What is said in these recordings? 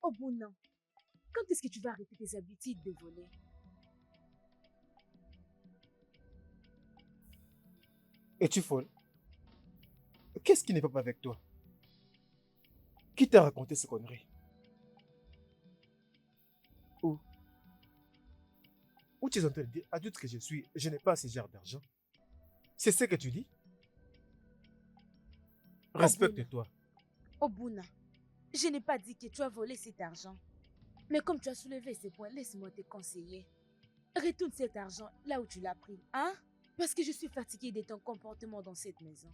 Oh bon non. Quand est-ce que tu vas arrêter tes habitudes de voler? Es-tu folle? Qu'est-ce qui ne va pas avec toi? Qui t'a raconté ces conneries? Ou, ou tu es en train de dire, adulte que je suis, je n'ai pas ce genre d'argent? C'est ce que tu dis? Obuna, Respecte-toi. Obuna, je n'ai pas dit que tu as volé cet argent. Mais comme tu as soulevé ces points, laisse-moi te conseiller. Retourne cet argent là où tu l'as pris, hein? Parce que je suis fatiguée de ton comportement dans cette maison.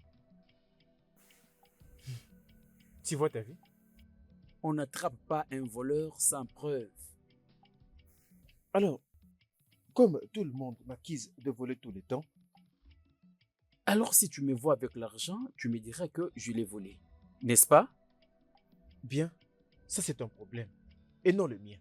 Tu vois ta vie? On n'attrape pas un voleur sans preuve. Alors, comme tout le monde m'accuse de voler tout le temps, Alors si tu me vois avec l'argent, tu me diras que je l'ai volé. N'est-ce pas? bien, ça c'est ton problème, et non le mien.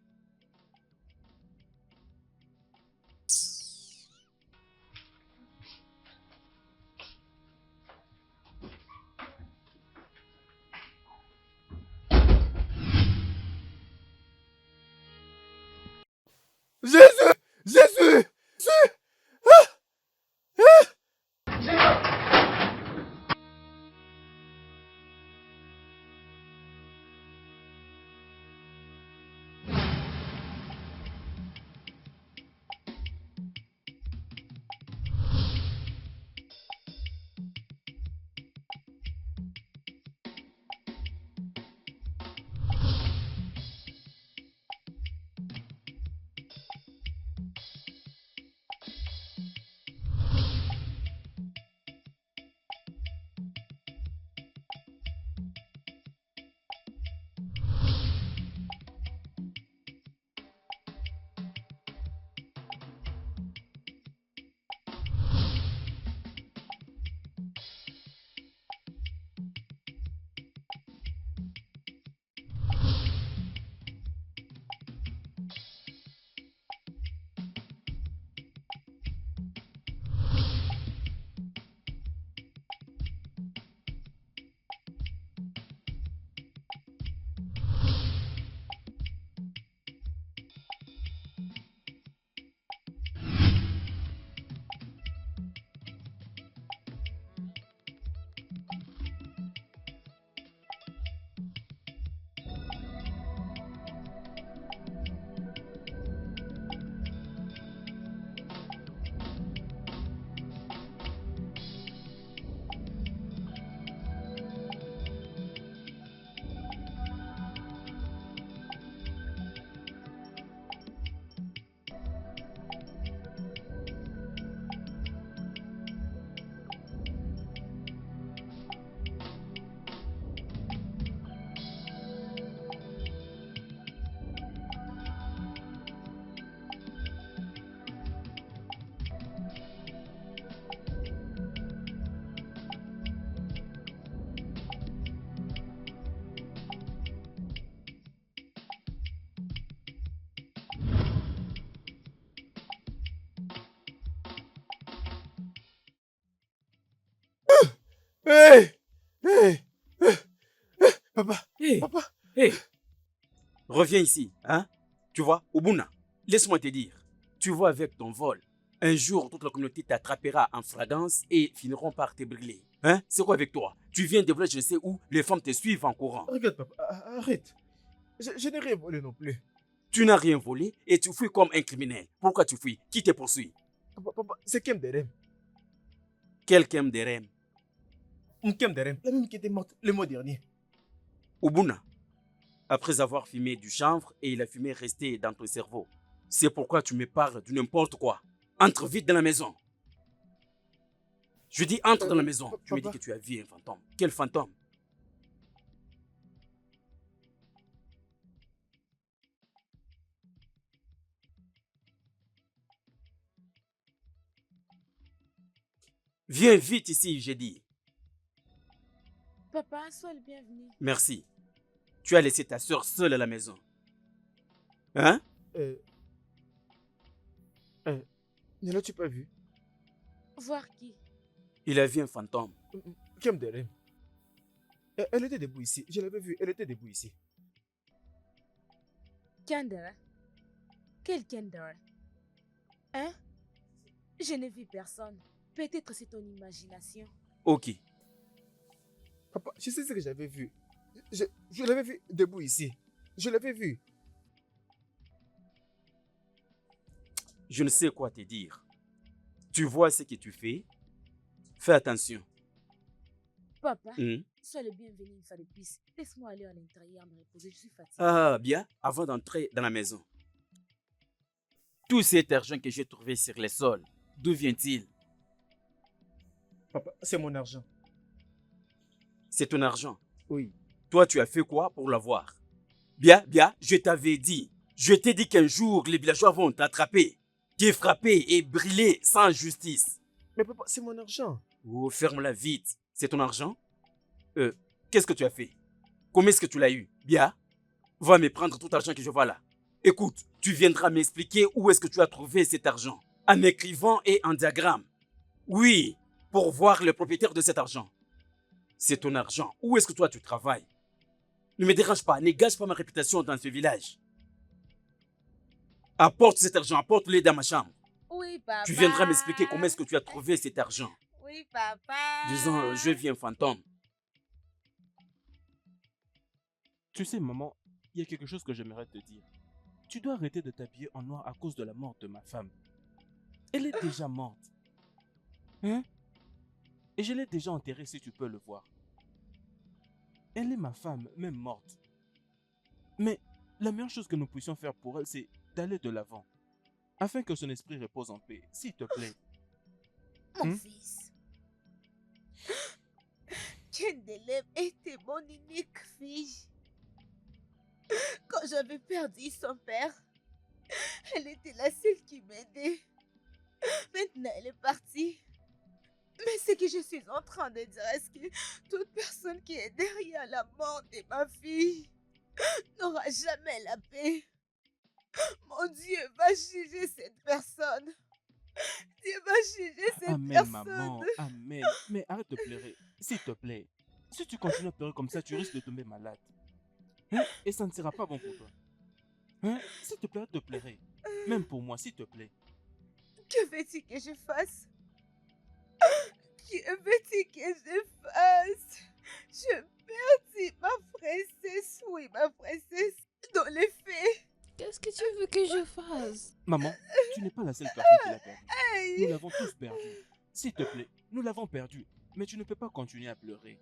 Jésus! Jésus! Jésus! Hey! Hey! Papa! Hé, Papa! hé, reviens ici, hein? Tu vois, Obuna, laisse-moi te dire. Tu vois avec ton vol, un jour toute la communauté t'attrapera en fragrance et finiront par te brûler. Hein? C'est quoi avec toi? Tu viens de voler je sais où, les femmes te suivent en courant. Regarde, papa, arrête. Je n'ai rien volé non plus. Tu n'as rien volé et tu fuis comme un criminel. Pourquoi tu fuis? Qui te poursuit? Papa, c'est Kem Derem. Quelqu'un de Rem. Kem Derem, la même qui était morte le mois dernier. Obuna, après avoir fumé du chanvre et la fumée restée dans ton cerveau. C'est pourquoi tu me parles de n'importe quoi. Entre vite dans la maison. Je dis entre dans la maison. Tu me dis Papa. que tu as vu un fantôme. Quel fantôme? Viens vite ici, j'ai dit. Papa, sois le bienvenu. Merci. Tu as laissé ta soeur seule à la maison. Hein? Ne l'as-tu pas vu? Voir qui? Il a vu un fantôme. Kem Derem. Elle était debout ici. Je l'avais vue. Elle était debout ici. Kendra? Quel Kendra? Hein? Je n'ai vu personne. Peut-être c'est ton imagination. Ok. Papa, je sais ce que j'avais vu. Je l'avais vue debout ici. Je l'avais vue. Je ne sais quoi te dire. Tu vois ce que tu fais? Fais attention. Papa, Hmm? sois le bienvenu une fois de plus. Laisse-moi aller à l'intérieur me reposer. Je suis fatiguée. Ah, bien, avant d'entrer dans la maison. Tout cet argent que j'ai trouvé sur les sols, d'où vient-il? Papa, c'est mon argent. C'est ton argent. Oui. Toi, tu as fait quoi pour l'avoir? Bien, je t'avais dit. Je t'ai dit qu'un jour, les villageois vont t'attraper, te frapper et brûler sans justice. Mais papa, c'est mon argent. Oh, ferme-la vite. C'est ton argent? Qu'est-ce que tu as fait? Comment est-ce que tu l'as eu? Bien, va me prendre tout l'argent que je vois là. Écoute, tu viendras m'expliquer où est-ce que tu as trouvé cet argent. En écrivant et en diagramme. Oui, pour voir le propriétaire de cet argent. C'est ton argent. Où est-ce que toi tu travailles? Ne me dérange pas, ne gâche pas ma réputation dans ce village. Apporte cet argent, apporte-le dans ma chambre. Oui, papa. Tu viendras m'expliquer comment est-ce que tu as trouvé cet argent. Oui, papa. Disons, je viens fantôme. Tu sais, maman, il y a quelque chose que j'aimerais te dire. Tu dois arrêter de t'habiller en noir à cause de la mort de ma femme. Elle est déjà morte. Hein? Et je l'ai déjà enterrée si tu peux le voir. Elle est ma femme, même morte. Mais la meilleure chose que nous puissions faire pour elle, c'est d'aller de l'avant. Afin que son esprit repose en paix, s'il te plaît. Mon fils. Kendelem était mon unique fille. Quand j'avais perdu son père, elle était la seule qui m'aidait. Maintenant, elle est partie. Mais ce que je suis en train de dire, est-ce que toute personne qui est derrière la mort de ma fille n'aura jamais la paix? Mon Dieu va juger cette personne. Dieu va juger cette Amen, personne. maman, amen. Mais arrête de pleurer, s'il te plaît. Si tu continues à pleurer comme ça, tu risques de tomber malade. Hein? Et ça ne sera pas bon pour toi. Hein? S'il te plaît, arrête de pleurer. Même pour moi, s'il te plaît. Que veux-tu que je fasse? Que veux-tu que je fasse? Je perdis ma princesse, oui, ma princesse, dans les faits. Qu'est-ce que tu veux que je fasse? Maman, tu n'es pas la seule personne qui l'a perdu. Nous Aïe. l'avons tous perdu. S'il te plaît, nous l'avons perdu. Mais tu ne peux pas continuer à pleurer.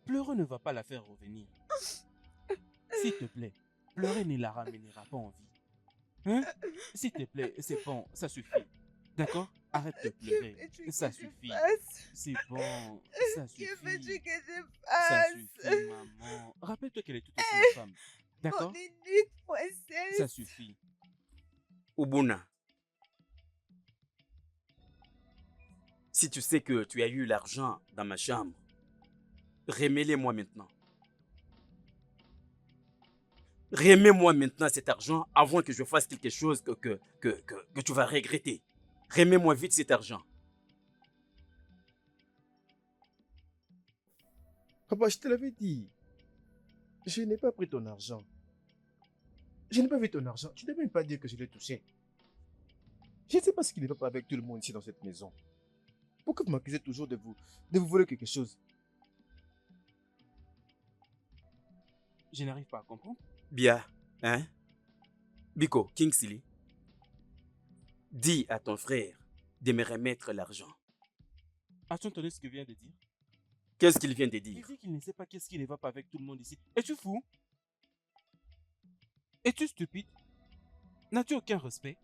Pleurer ne va pas la faire revenir. S'il te plaît, pleurer ne la ramènera pas en vie. Hein? S'il te plaît, c'est bon, ça suffit. D'accord? Arrête de pleurer. Que veux-tu Ça que je suffit. fasse? C'est bon, ça Que veux-tu suffit. que je Ça fasse? suffit, maman. Rappelle-toi qu'elle est tout aussi ma femme. Mon D'accord? unique princesse. Ça suffit. Ubuna, si tu sais que tu as eu l'argent dans ma chambre, remets-le-moi maintenant. Remets-moi maintenant cet argent avant que je fasse quelque chose que tu vas regretter. Remets-moi vite cet argent. Papa, je te l'avais dit. Je n'ai pas pris ton argent. Je n'ai pas vu ton argent. Tu ne peux même pas dire que je l'ai touché. Je ne sais pas ce qui ne va pas avec tout le monde ici dans cette maison. Pourquoi vous m'accusez toujours de vous voler quelque chose? Je n'arrive pas à comprendre. Bien, hein? Biko, Kingsley, dis à ton frère de me remettre l'argent. As-tu entendu ce qu'il vient de dire? Qu'est-ce qu'il vient de Il dire? dit qu'il ne sait pas qu'est-ce qui ne va pas avec tout le monde ici. Es-tu fou? Es-tu stupide? N'as-tu aucun respect?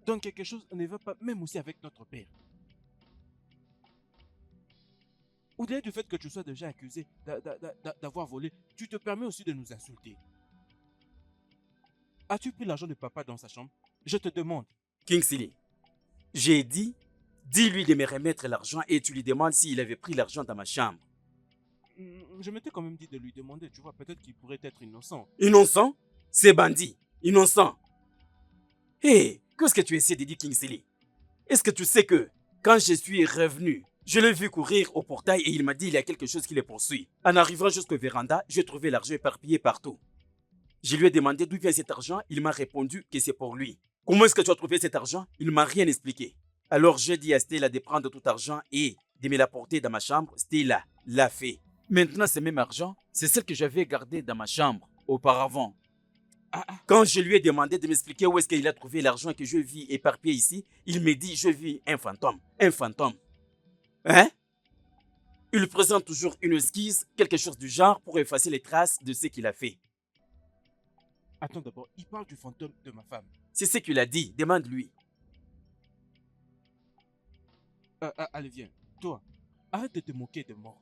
Donc quelque chose ne va pas même aussi avec notre père. Au-delà du fait que tu sois déjà accusé d'avoir volé, tu te permets aussi de nous insulter. As-tu pris l'argent de papa dans sa chambre? Je te demande. Kingsley, j'ai dit, dis-lui de me remettre l'argent et tu lui demandes s'il avait pris l'argent dans ma chambre. Je m'étais quand même dit de lui demander, tu vois, peut-être qu'il pourrait être innocent. Innocent? C'est bandit. Innocent. Hé, qu'est-ce que tu essaies de dire, Kingsley? Est-ce que tu sais que quand je suis revenu Je l'ai vu courir au portail et il m'a dit il y a quelque chose qui les poursuit. En arrivant jusqu'au véranda, j'ai trouvé l'argent éparpillé partout. Je lui ai demandé d'où vient cet argent, il m'a répondu que c'est pour lui. Comment est-ce que tu as trouvé cet argent? Il ne m'a rien expliqué. Alors j'ai dit à Stella de prendre tout argent et de me l'apporter dans ma chambre. Stella l'a fait. Maintenant, ce même argent, c'est celle que j'avais gardée dans ma chambre auparavant. Quand je lui ai demandé de m'expliquer où est-ce qu'il a trouvé l'argent que je vis éparpillé ici, il me dit je vis un fantôme. Un fantôme. Hein? Il présente toujours une esquisse, quelque chose du genre pour effacer les traces de ce qu'il a fait. Attends d'abord, il parle du fantôme de ma femme. C'est ce qu'il a dit, demande-lui. Allez, viens. Toi, arrête de te moquer de moi.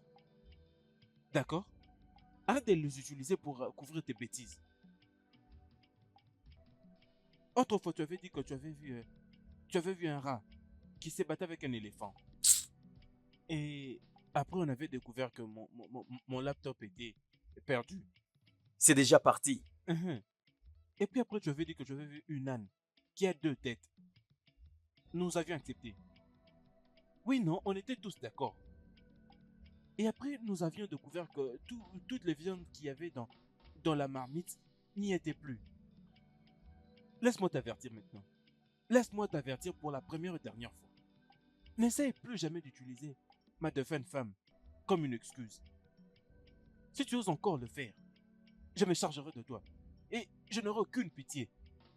D'accord? Arrête de les utiliser pour couvrir tes bêtises. Autrefois, tu avais dit que tu avais vu un rat qui s'est battu avec un éléphant. Et après, on avait découvert que mon laptop était perdu. C'est déjà parti. Et puis après, tu avais dit que tu avais vu une âne qui a 2 têtes. Nous avions accepté. Oui, non, on était tous d'accord. Et après, nous avions découvert que toutes les viandes qu'il y avait dans la marmite n'y étaient plus. Laisse-moi t'avertir maintenant. Laisse-moi t'avertir pour la première et dernière fois. N'essaye plus jamais d'utiliser ma défunte femme comme une excuse. Si tu oses encore le faire, je me chargerai de toi. Et je n'aurai aucune pitié.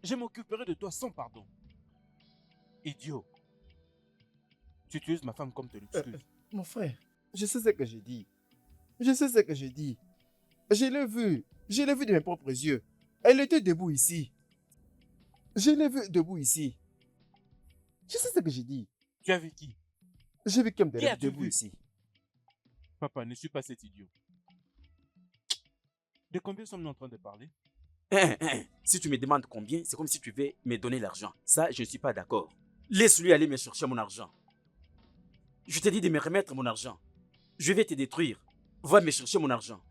Je m'occuperai de toi sans pardon. Idiot. Tu utilises ma femme comme de l'excuse. Mon frère, je sais ce que j'ai dit. Je sais ce que j'ai dit. Je l'ai vu. Je l'ai vu de mes propres yeux. Elle était debout ici. Je l'ai vu debout ici. Je sais ce que j'ai dit. Tu as vu qui? J'ai vu Kim Qui as-tu debout vu? ici. Papa, ne suis pas cet idiot. De combien sommes-nous en train de parler? Si tu me demandes combien, c'est comme si tu veux me donner l'argent. Ça, je ne suis pas d'accord. Laisse-lui aller me chercher mon argent. Je t'ai dit de me remettre mon argent. Je vais te détruire. Va me chercher mon argent.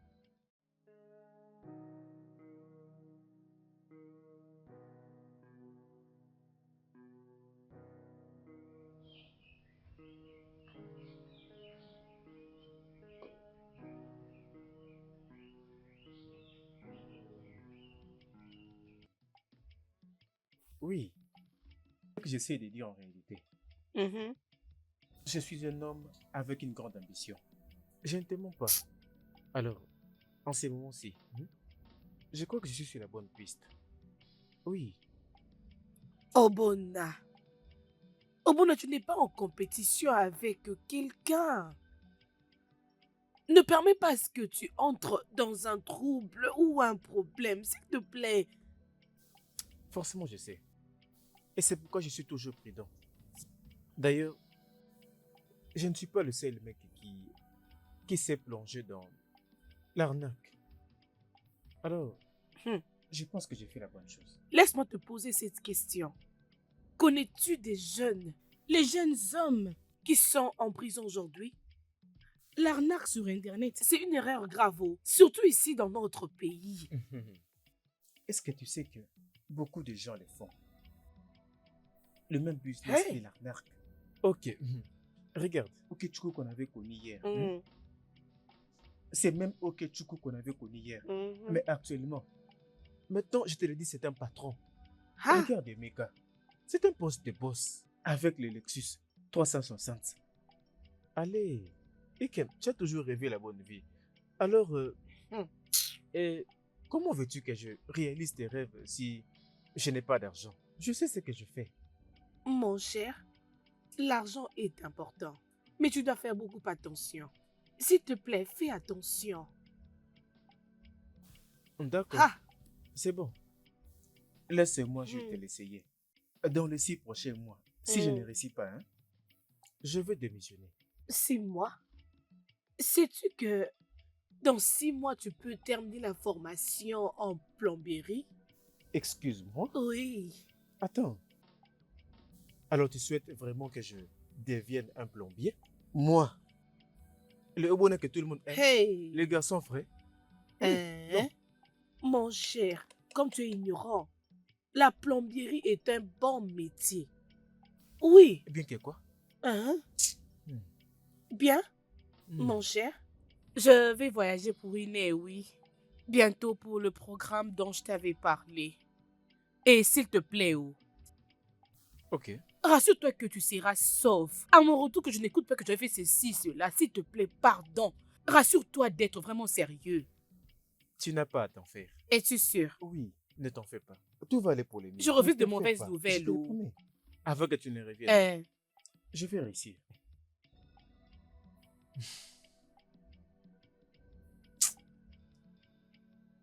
Oui. Ce que j'essaie de dire en réalité. Je suis un homme avec une grande ambition. Je ne te mens pas. Alors, en ces moments-ci, je crois que je suis sur la bonne piste. Oui. Obona. Obona, tu n'es pas en compétition avec quelqu'un. Ne permets pas à ce que tu entres dans un trouble ou un problème, s'il te plaît. Forcément, je sais. Et c'est pourquoi je suis toujours prudent. D'ailleurs, je ne suis pas le seul mec qui s'est plongé dans l'arnaque. Alors, je pense que j'ai fait la bonne chose. Laisse-moi te poser cette question. Connais-tu des jeunes, les jeunes hommes qui sont en prison aujourd'hui? L'arnaque sur Internet, c'est une erreur grave, surtout ici dans notre pays. Est-ce que tu sais que beaucoup de gens le font? Le même business de l'arnaque. Ok. Regarde, Okechukwu qu'on avait connu hier. C'est même Okechukwu qu'on avait connu hier. Mais actuellement, maintenant, je te le dis, c'est un patron. Regarde, Emeka. C'est un poste de boss avec le Lexus 360. Allez, Ikem, tu as toujours rêvé la bonne vie. Alors, et comment veux-tu que je réalise tes rêves si je n'ai pas d'argent? Je sais ce que je fais. Mon cher, l'argent est important, mais tu dois faire beaucoup attention. S'il te plaît, fais attention. D'accord. C'est bon. Laisse-moi, je vais te l'essayer. Dans les 6 prochains mois, si je ne réussis pas, je vais démissionner. 6 mois? Sais-tu que dans 6 mois, tu peux terminer la formation en plomberie? Excuse-moi? Oui. Attends. Alors tu souhaites vraiment que je devienne un plombier? Moi, le bonnet que tout le monde aime, Hey! les garçons frais? Non. Mon cher, comme tu es ignorant, la plomberie est un bon métier. Oui. Bien que quoi? Bien, mon cher. Je vais voyager pour une année, oui. Bientôt pour le programme dont je t'avais parlé. Et s'il te plaît, Ok. rassure-toi que tu seras sauf. À mon retour, que je n'écoute pas que tu as fait ceci, cela. S'il te plaît, pardon. Rassure-toi d'être vraiment sérieux. Tu n'as pas à t'en faire. Es-tu sûr? Oui, ne t'en fais pas. Tout va aller pour les mieux. Je refuse Ne de t'en fais mauvaises pas. nouvelles, Je te le promets. Avant que tu ne reviennes, Euh, je vais réussir.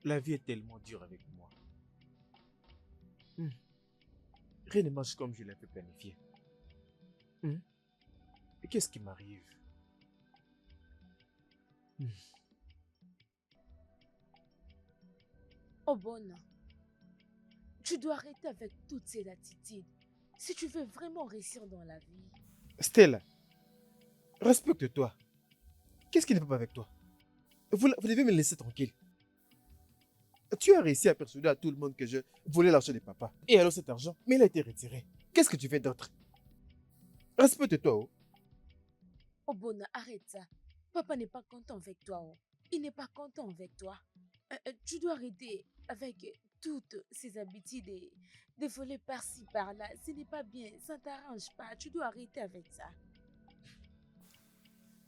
La vie est tellement dure avec moi. Hmm. Rien ne marche comme je l'avais planifié. Hmm. Et qu'est-ce qui m'arrive? Hmm. Obona, tu dois arrêter avec toutes ces attitudes si tu veux vraiment réussir dans la vie. Stella, respecte-toi. Qu'est-ce qui ne va pas avec toi? Vous devez me laisser tranquille. Tu as réussi à persuader à tout le monde que je volais l'argent de papa. Et alors cet argent, mais il a été retiré. Qu'est-ce que tu fais d'autre? Respecte-toi. Oh. Obona, arrête ça. Papa n'est pas content avec toi. Oh. Il n'est pas content avec toi. Tu dois arrêter avec toutes ces habitudes de voler par-ci, par-là. Ce n'est pas bien. Ça ne t'arrange pas. Tu dois arrêter avec ça.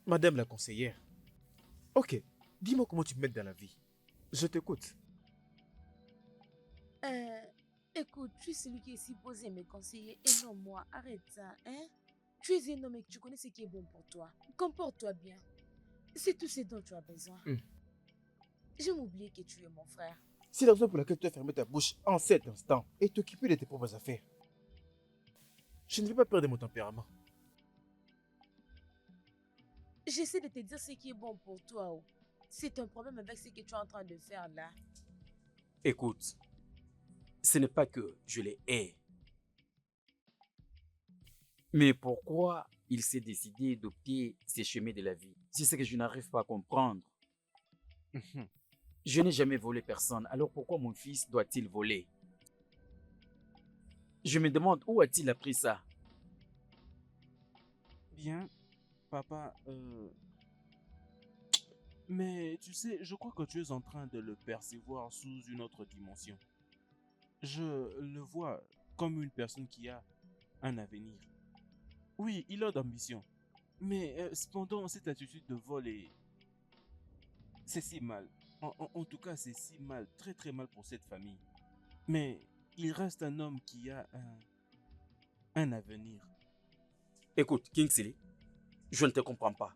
Madame la conseillère. Ok, dis-moi comment tu m'aides dans la vie. Je t'écoute. Écoute, tu es celui qui est supposé me conseiller et non moi. Arrête ça, hein? Tu es un homme et tu connais ce qui est bon pour toi. Comporte-toi bien. C'est tout ce dont tu as besoin. J'ai oublié que tu es mon frère. C'est la raison pour laquelle tu as fermé ta bouche en cet instant et t'occuper de tes propres affaires. Je ne vais pas perdre mon tempérament. J'essaie de te dire ce qui est bon pour toi. Oh. C'est un problème avec ce que tu es en train de faire là. Écoute, ce n'est pas que je les hais. Mais pourquoi il s'est décidé d'opter ces chemins de la vie? C'est ce que je n'arrive pas à comprendre. Je n'ai jamais volé personne, alors pourquoi mon fils doit-il voler? Je me demande où a-t-il appris ça? Bien, papa, mais tu sais, je crois que tu es en train de le percevoir sous une autre dimension. Je le vois comme une personne qui a un avenir. Oui, il a d'ambition. Mais cependant, cette attitude de vol c'est si mal. En tout cas, c'est si mal, très très mal pour cette famille. Mais il reste un homme qui a un avenir. Écoute, Kingsley, je ne te comprends pas.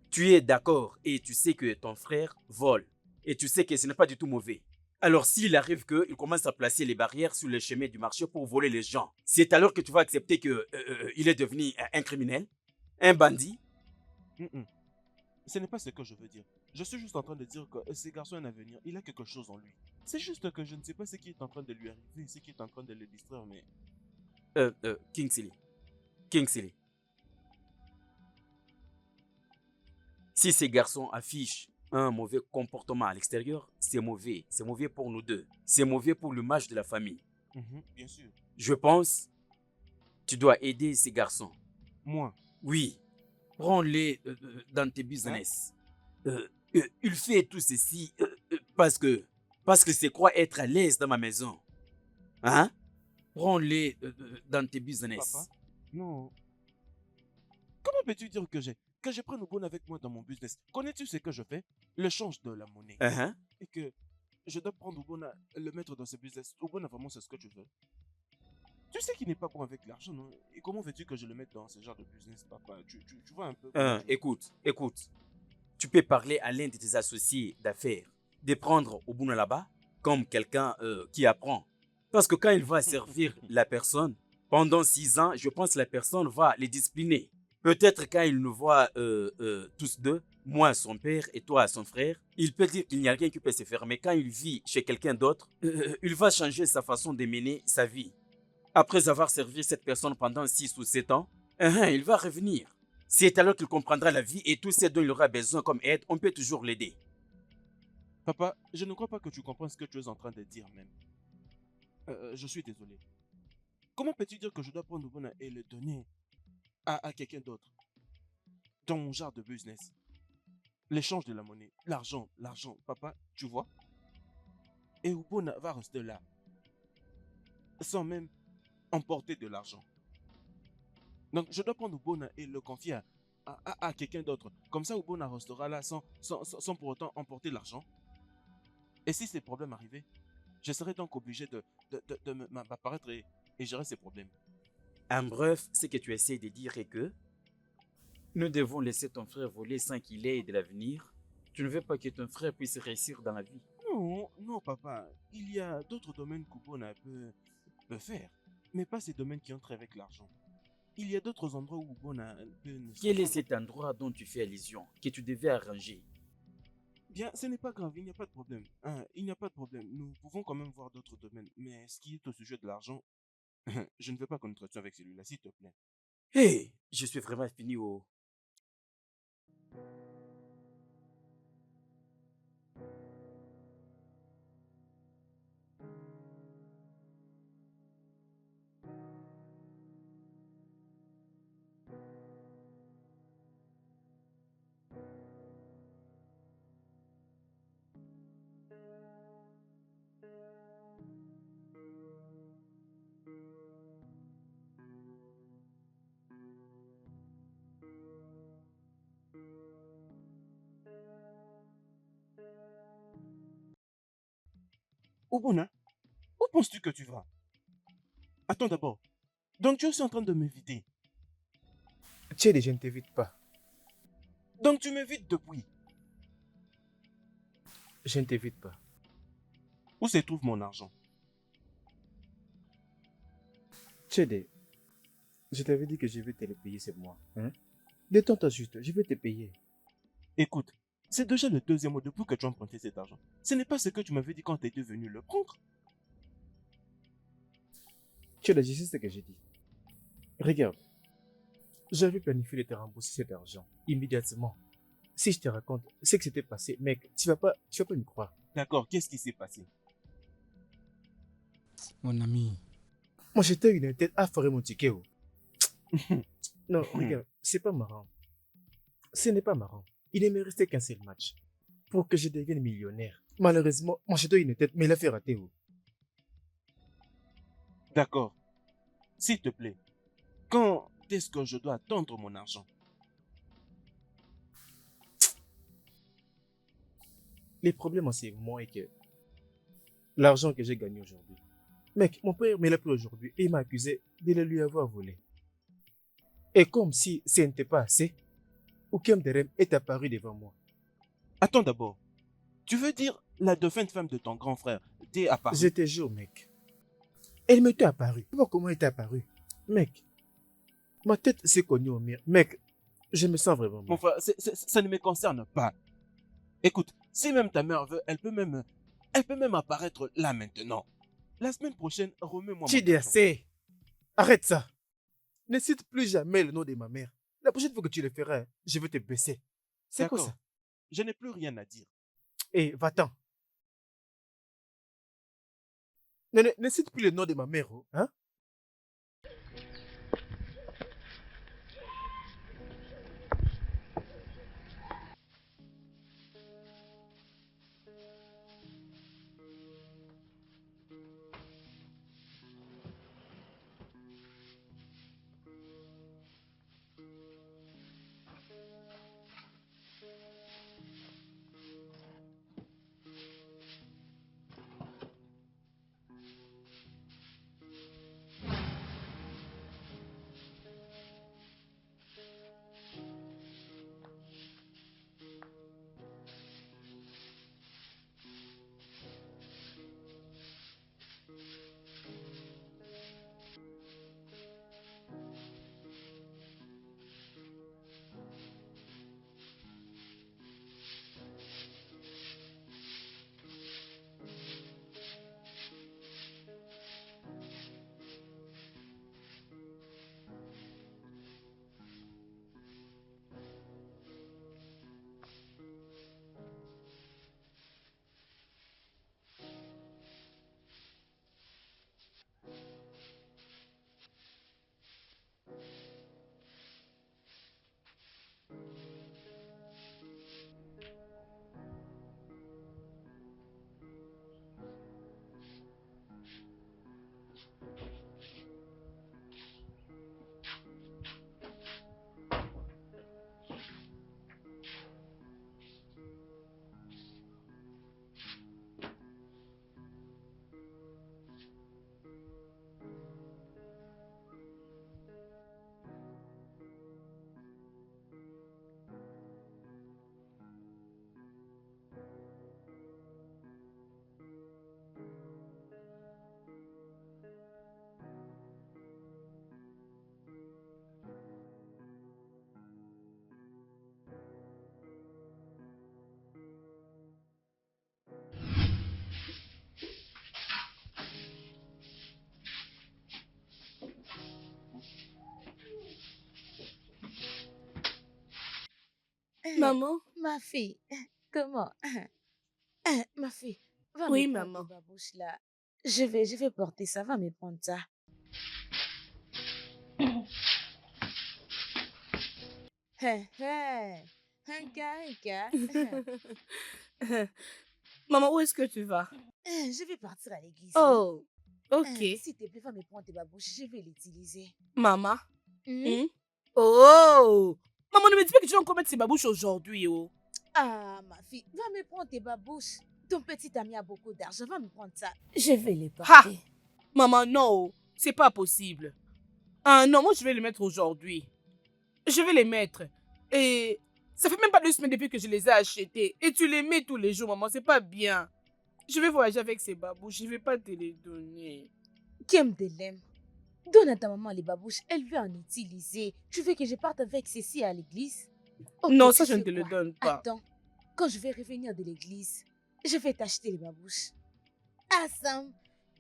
Tu es d'accord et tu sais que ton frère vole. Et tu sais que ce n'est pas du tout mauvais. Alors s'il arrive qu'il commence à placer les barrières sur le chemin du marché pour voler les gens, c'est alors que tu vas accepter qu'il est devenu un criminel, un bandit? Ce n'est pas ce que je veux dire. Je suis juste en train de dire que ce garçon a un avenir. Il a quelque chose en lui. C'est juste que je ne sais pas ce qui est en train de lui arriver, ce qui est en train de le distraire, mais... Kingsley. Si ces garçons affichent un mauvais comportement à l'extérieur, c'est mauvais. C'est mauvais pour nous deux. C'est mauvais pour l'image de la famille. Bien sûr. Je pense, tu dois aider ces garçons. Moi? Oui. Prends-les dans tes business. Il fait tout ceci parce que c'est quoi être à l'aise dans ma maison. Hein? Prends-les dans tes business. Papa? Non. Comment peux-tu dire que je prenne Obon avec moi dans mon business? Connais-tu ce que je fais? Le change de la monnaie. Et que je dois prendre Obon, le mettre dans ce business. Obon, vraiment, c'est ce que tu veux? Tu sais qu'il n'est pas bon avec l'argent, non? Et comment veux-tu que je le mette dans ce genre de business, papa? Tu vois un peu... Écoute. Tu peux parler à l'un de tes associés d'affaires de prendre Obuna là-bas comme quelqu'un qui apprend. Parce que quand il va servir la personne, pendant 6 ans, je pense que la personne va les discipliner. Peut-être quand il nous voit tous deux, moi son père et toi son frère, il peut dire qu'il n'y a rien qui peut se faire. Mais quand il vit chez quelqu'un d'autre, il va changer sa façon de mener sa vie. Après avoir servi cette personne pendant 6 ou 7 ans, il va revenir. C'est alors qu'il comprendra la vie et tout ce dont il aura besoin comme aide, on peut toujours l'aider. Papa, je ne crois pas que tu comprends ce que tu es en train de dire même. Je suis désolé. Comment peux-tu dire que je dois prendre Obona et le donner à quelqu'un d'autre? dans mon genre de business. L'échange de la monnaie, l'argent, papa, tu vois. Et Ubona va rester là, sans même emporter de l'argent. Donc, je dois prendre Ubona et le confier à quelqu'un d'autre. Comme ça, Ubona restera là sans pour autant emporter l'argent. Et si ces problèmes arrivaient, je serais donc obligé de m'apparaître et gérer ces problèmes. En bref, ce que tu essaies de dire est que nous devons laisser ton frère voler sans qu'il ait de l'avenir. Tu ne veux pas que ton frère puisse réussir dans la vie. Non, non, papa. Il y a d'autres domaines qu'Ubona peut faire, mais pas ces domaines qui entrent avec l'argent. Il y a d'autres endroits où Ubona peut... Quel est cet endroit dont tu fais allusion, que tu devais arranger? Bien, ce n'est pas grave, il n'y a pas de problème. Hein, il n'y a pas de problème. Nous pouvons quand même voir d'autres domaines. Mais ce qui est au sujet de l'argent, je ne veux pas qu'on entretient avec celui-là, s'il te plaît. Hé, je suis vraiment fini au... Ubona, où penses-tu que tu vas? Attends d'abord. Donc tu es aussi en train de m'éviter. Tchède, je ne t'évite pas. Donc tu m'évites depuis. Je ne t'évite pas. Où se trouve mon argent? Tchède, je t'avais dit que je vais te le payer ce mois. Hein? Détends-toi juste, je vais te payer. Écoute, c'est déjà le deuxième mois depuis que tu as emprunté cet argent. Ce n'est pas ce que tu m'avais dit quand tu étais venu le prendre. Tchède, je sais ce que j'ai dit. Regarde, j'avais planifié de te rembourser cet argent immédiatement. Si je te raconte ce qui s'était passé, mec, tu vas pas me croire. D'accord, qu'est-ce qui s'est passé? Mon ami, Moi, j'étais une tête à foirer mon ticket. Oh. Non, regarde, c'est pas marrant. Ce n'est pas marrant. Il ne me restait qu'un seul match pour que je devienne millionnaire. Malheureusement, moi, j'étais une tête, mais il a fait rater. Oh. D'accord. S'il te plaît, quand est-ce que je dois attendre mon argent? Les problèmes en ce moment est que l'argent que j'ai gagné aujourd'hui, mec, mon père me l'a pris aujourd'hui et il m'a accusé de le lui avoir volé. Et comme si ce n'était pas assez, Oukem Derem est apparu devant moi. Attends d'abord. Tu veux dire la défunte femme de ton grand frère t'est apparue? Je te jure, mec. Elle m'était apparue. Tu vois comment elle est apparue? Mec, ma tête s'est cognée au mur. Mec, je me sens vraiment mal. Mon frère, ça ne me concerne pas. Écoute, si même ta mère veut, elle peut même apparaître là maintenant. La semaine prochaine, remets-moi mon Chidi, argent. assez. Arrête ça. Ne cite plus jamais le nom de ma mère. La prochaine fois que tu le feras, je vais te baisser. C'est quoi D'accord. ça? Je n'ai plus rien à dire. Hé, va-t'en. Ne cite plus le nom de ma mère, oh, hein? Maman? Ma fille, comment? Ma fille, va me Oui, prendre tes maman. babouches là. Je vais porter ça, va me prendre ça. Hein, hein, hein. Maman, où est-ce que tu vas? Je vais partir à l'église, oui. Oh, ok. S'il te plaît, va me prendre tes babouches, je vais l'utiliser. Maman? Hmm? Hmm? Oh! Maman, ne me dis pas que tu vas encore mettre ces babouches aujourd'hui, oh. Ah, ma fille, va me prendre tes babouches. Ton petit ami a beaucoup d'argent, va me prendre ça. Je vais les Ha! porter. Maman, non, c'est pas possible. Ah non, moi je vais les mettre aujourd'hui. Je vais les mettre. Et ça fait même pas 2 semaines depuis que je les ai achetés. Et tu les mets tous les jours, maman, c'est pas bien. Je vais voyager avec ces babouches, je vais pas te les donner. Kem de l'aime. Donne à ta maman les babouches, elle veut en utiliser. Tu veux que je parte avec ceci à l'église? Ok, Non, tu ça je ne sais te le quoi? donne pas. Attends, quand je vais revenir de l'église, je vais t'acheter les babouches. Ah, Sam,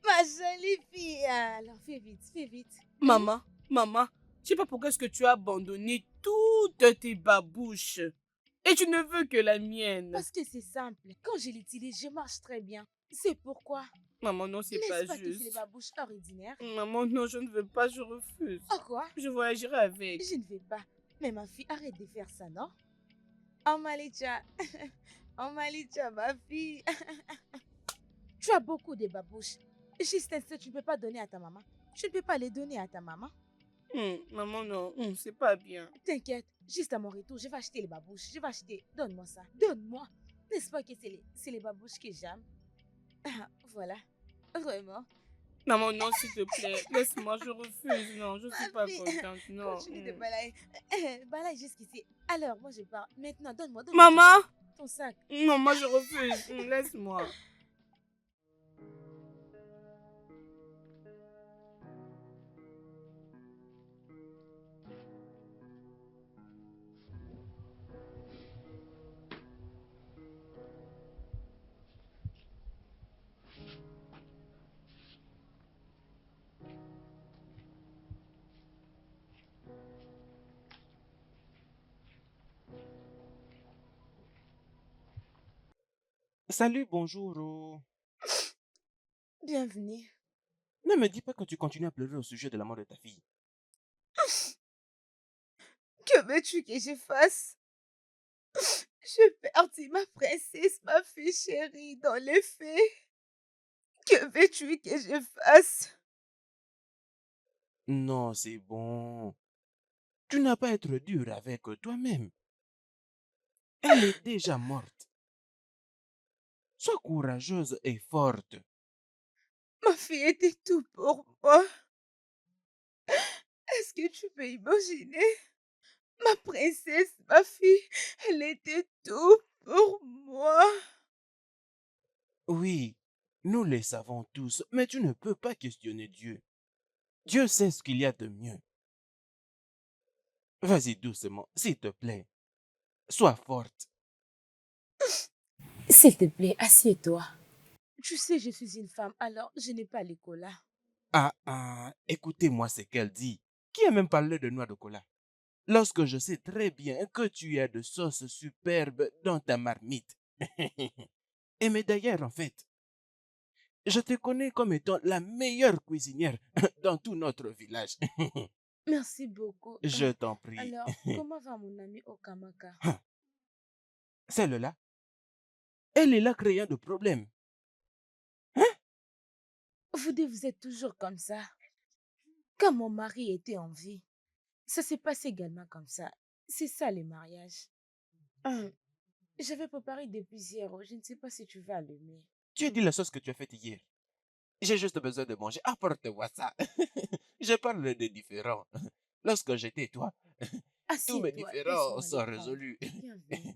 ma jolie fille. Alors, fais vite, fais vite. Maman, maman, je sais pas pourquoi est-ce que tu as abandonné toutes tes babouches. Et tu ne veux que la mienne. Parce que c'est simple. Quand je l'utilise, je marche très bien. C'est pourquoi. Maman, non, c'est pas N'est-ce pas que c'est les juste. babouches ordinaires? Maman, non, je ne veux pas, je refuse. Oh quoi? Je voyagerai avec. Je ne vais pas. Mais ma fille, arrête de faire ça, non? Oh Malicha. Oh Malicha, ma fille. Tu as beaucoup de babouches. Juste un seul, tu ne peux pas donner à ta maman. Tu ne peux pas les donner à ta maman. Maman, non, c'est pas bien. T'inquiète, juste à mon retour, je vais acheter les babouches. Je vais acheter. Donne-moi ça. Donne-moi. N'est-ce pas que c'est les babouches que j'aime? Ah, voilà. Vraiment. Maman, non, s'il te plaît, laisse-moi, je refuse. Non, je suis Ma pas fille, contente, non. continue de balayer. Balaye jusqu'ici. Alors, moi, je pars. Maintenant, donne-moi Maman! ton sac. Non, moi, je refuse. Laisse-moi. Salut, bonjour. Oh. Bienvenue. Ne me dis pas que tu continues à pleurer au sujet de la mort de ta fille. Que veux-tu que je fasse? Je perdis ma princesse, ma fille chérie, dans les faits. Que veux-tu que je fasse? Non, c'est bon. Tu n'as pas à être dur avec toi-même. Elle est déjà morte. Sois courageuse et forte. Ma fille était tout pour moi. Est-ce que tu peux imaginer? Ma princesse, ma fille, elle était tout pour moi. Oui, nous le savons tous, mais tu ne peux pas questionner Dieu. Dieu sait ce qu'il y a de mieux. Vas-y doucement, s'il te plaît. Sois forte. S'il te plaît, assieds-toi. Tu sais, je suis une femme, alors je n'ai pas les colas. Écoutez-moi ce qu'elle dit. Qui a même parlé de noix de cola? Lorsque je sais très bien que tu as de sauces superbes dans ta marmite. Et mais d'ailleurs, en fait, je te connais comme étant la meilleure cuisinière dans tout notre village. Merci beaucoup. Je t'en prie. Alors, comment va mon ami Okamaka? Celle-là, elle est là créant de problèmes. Vous êtes toujours comme ça. Quand mon mari était en vie, ça s'est passé également comme ça. C'est ça les mariages. J'avais préparé des hier. Je ne sais pas si tu vas allumer. Tu dis la sauce que tu as faite hier. J'ai juste besoin de manger. Apporte-moi ça. Je parle des différents. Lorsque j'étais toi, tous mes Assieds-toi, différends laisse-moi sont les prendre. résolus. Bienvenue.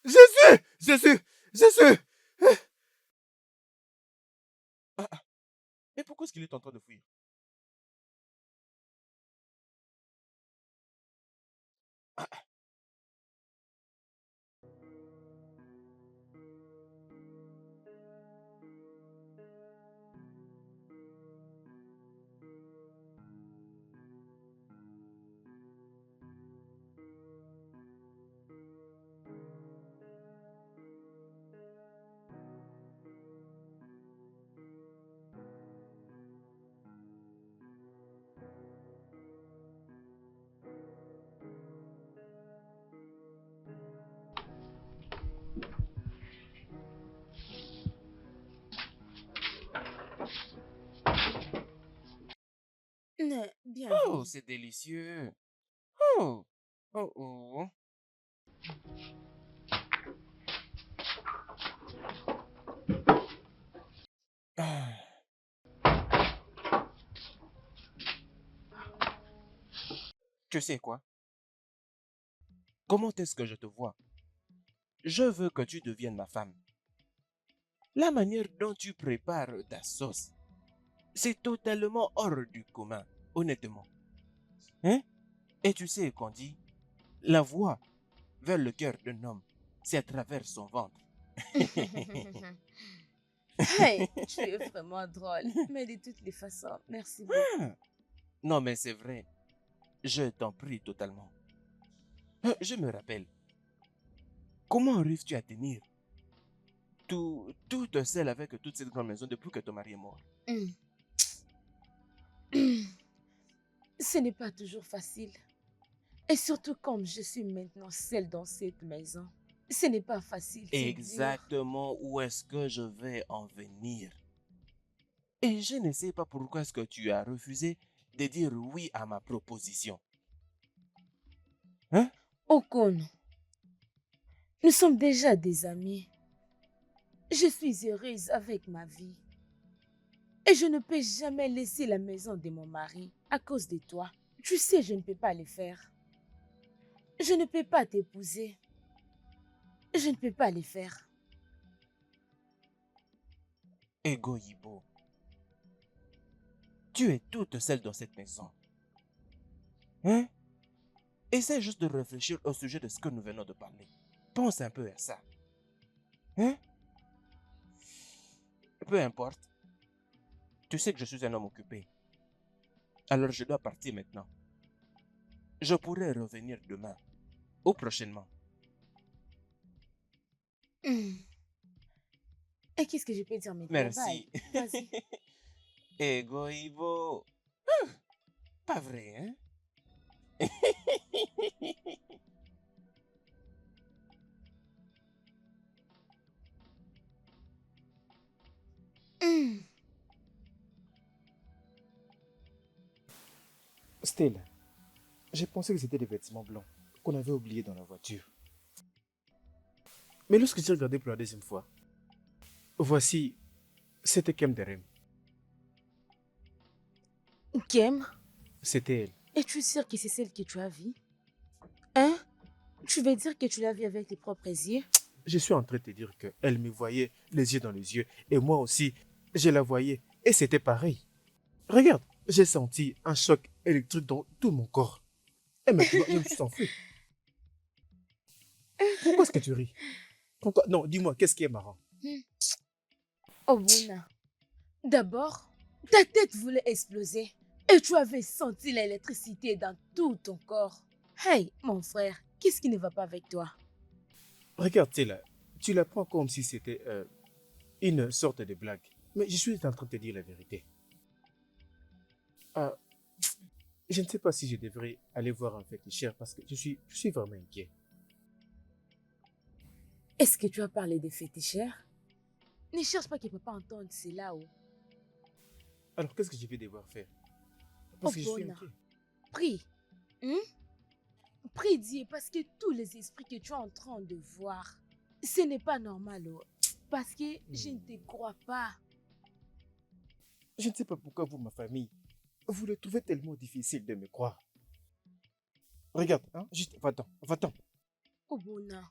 Jésus! Jésus! Jésus! Mais pourquoi est-ce qu'il est en train de fuir? Bienvenue. Oh, c'est délicieux. Oh, oh, oh. Ah. Tu sais quoi? Comment est-ce que je te vois? Je veux que tu deviennes ma femme. La manière dont tu prépares ta sauce, c'est totalement hors du commun, honnêtement. Hein? Et tu sais qu'on dit, la voie vers le cœur d'un homme, c'est à travers son ventre. Hey, tu es vraiment drôle. Mais de toutes les façons, merci beaucoup. Ah. Non, mais c'est vrai. Je t'en prie totalement. Je me rappelle. Comment arrives-tu à tenir tout seul avec toute cette grande maison depuis que ton mari est mort? Ce n'est pas toujours facile. Et surtout comme je suis maintenant seule dans cette maison. Ce n'est pas facile, c'est dur. Exactement où est-ce que je vais en venir. Et je ne sais pas pourquoi est-ce que tu as refusé de dire oui à ma proposition. Hein? Okon, nous sommes déjà des amis. Je suis heureuse avec ma vie. Et je ne peux jamais laisser la maison de mon mari à cause de toi. Tu sais, je ne peux pas le faire. Je ne peux pas t'épouser. Je ne peux pas le faire. Ego Yibo, tu es toute seule dans cette maison. Hein? Essaie juste de réfléchir au sujet de ce que nous venons de parler. Pense un peu à ça. Hein? Peu importe. Tu sais que je suis un homme occupé. Alors je dois partir maintenant. Je pourrai revenir demain ou prochainement. Et qu'est-ce que je peux dire maintenant? Merci. Bye. Vas-y. Ego Ivo. Pas vrai, hein? Stella, j'ai pensé que c'était des vêtements blancs qu'on avait oubliés dans la voiture. Mais lorsque j'ai regardé pour la deuxième fois, voici, c'était Kem Derem. Kem, C'était elle. es-tu sûr que c'est celle que tu as vue? Hein? Tu veux dire que tu l'as vue avec tes propres yeux? Je suis en train de te dire qu'elle me voyait les yeux dans les yeux et moi aussi, je la voyais et c'était pareil. Regarde, j'ai senti un choc électrique dans tout mon corps. Et maintenant, je me suis enfui. Pourquoi est-ce que tu ris? Pourquoi? Non, dis-moi, qu'est-ce qui est marrant? Obuna, d'abord, ta tête voulait exploser et tu avais senti l'électricité dans tout ton corps. Hey, mon frère, qu'est-ce qui ne va pas avec toi? Regarde, Stella, tu la prends comme si c'était une sorte de blague. Mais je suis en train de te dire la vérité. Ah, je ne sais pas si je devrais aller voir un féticheur parce que je suis vraiment inquiet. Est-ce que tu as parlé des féticheurs? Ne cherche pas que papa entende cela. Oh. Alors, qu'est-ce que je vais devoir faire? Parce que je suis Obona, inquiet. prie. Prie Dieu parce que tous les esprits que tu es en train de voir, ce n'est pas normal. Oh. Parce que je ne te crois pas. Je ne sais pas pourquoi vous, ma famille, vous le trouvez tellement difficile de me croire. Regarde, hein, juste, va-t'en, va-t'en. Obona,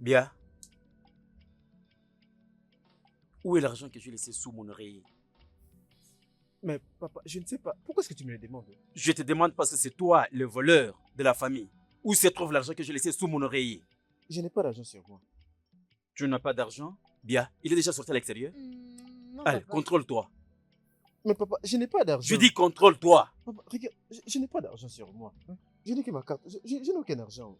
Bien. Où est l'argent que j'ai laissé sous mon oreiller? Mais papa, je ne sais pas. Pourquoi est-ce que tu me le demandes? Je te demande parce que c'est toi le voleur de la famille. Où se trouve l'argent que j'ai laissé sous mon oreiller? Je n'ai pas d'argent sur moi. Tu n'as pas d'argent? Bien. Il est déjà sorti à l'extérieur? Non, Allez, papa. contrôle-toi. Mais papa, je n'ai pas d'argent. Je dis contrôle-toi. Papa, regarde, je n'ai pas d'argent sur moi. Hein. Je n'ai que ma carte. Je n'ai aucun argent.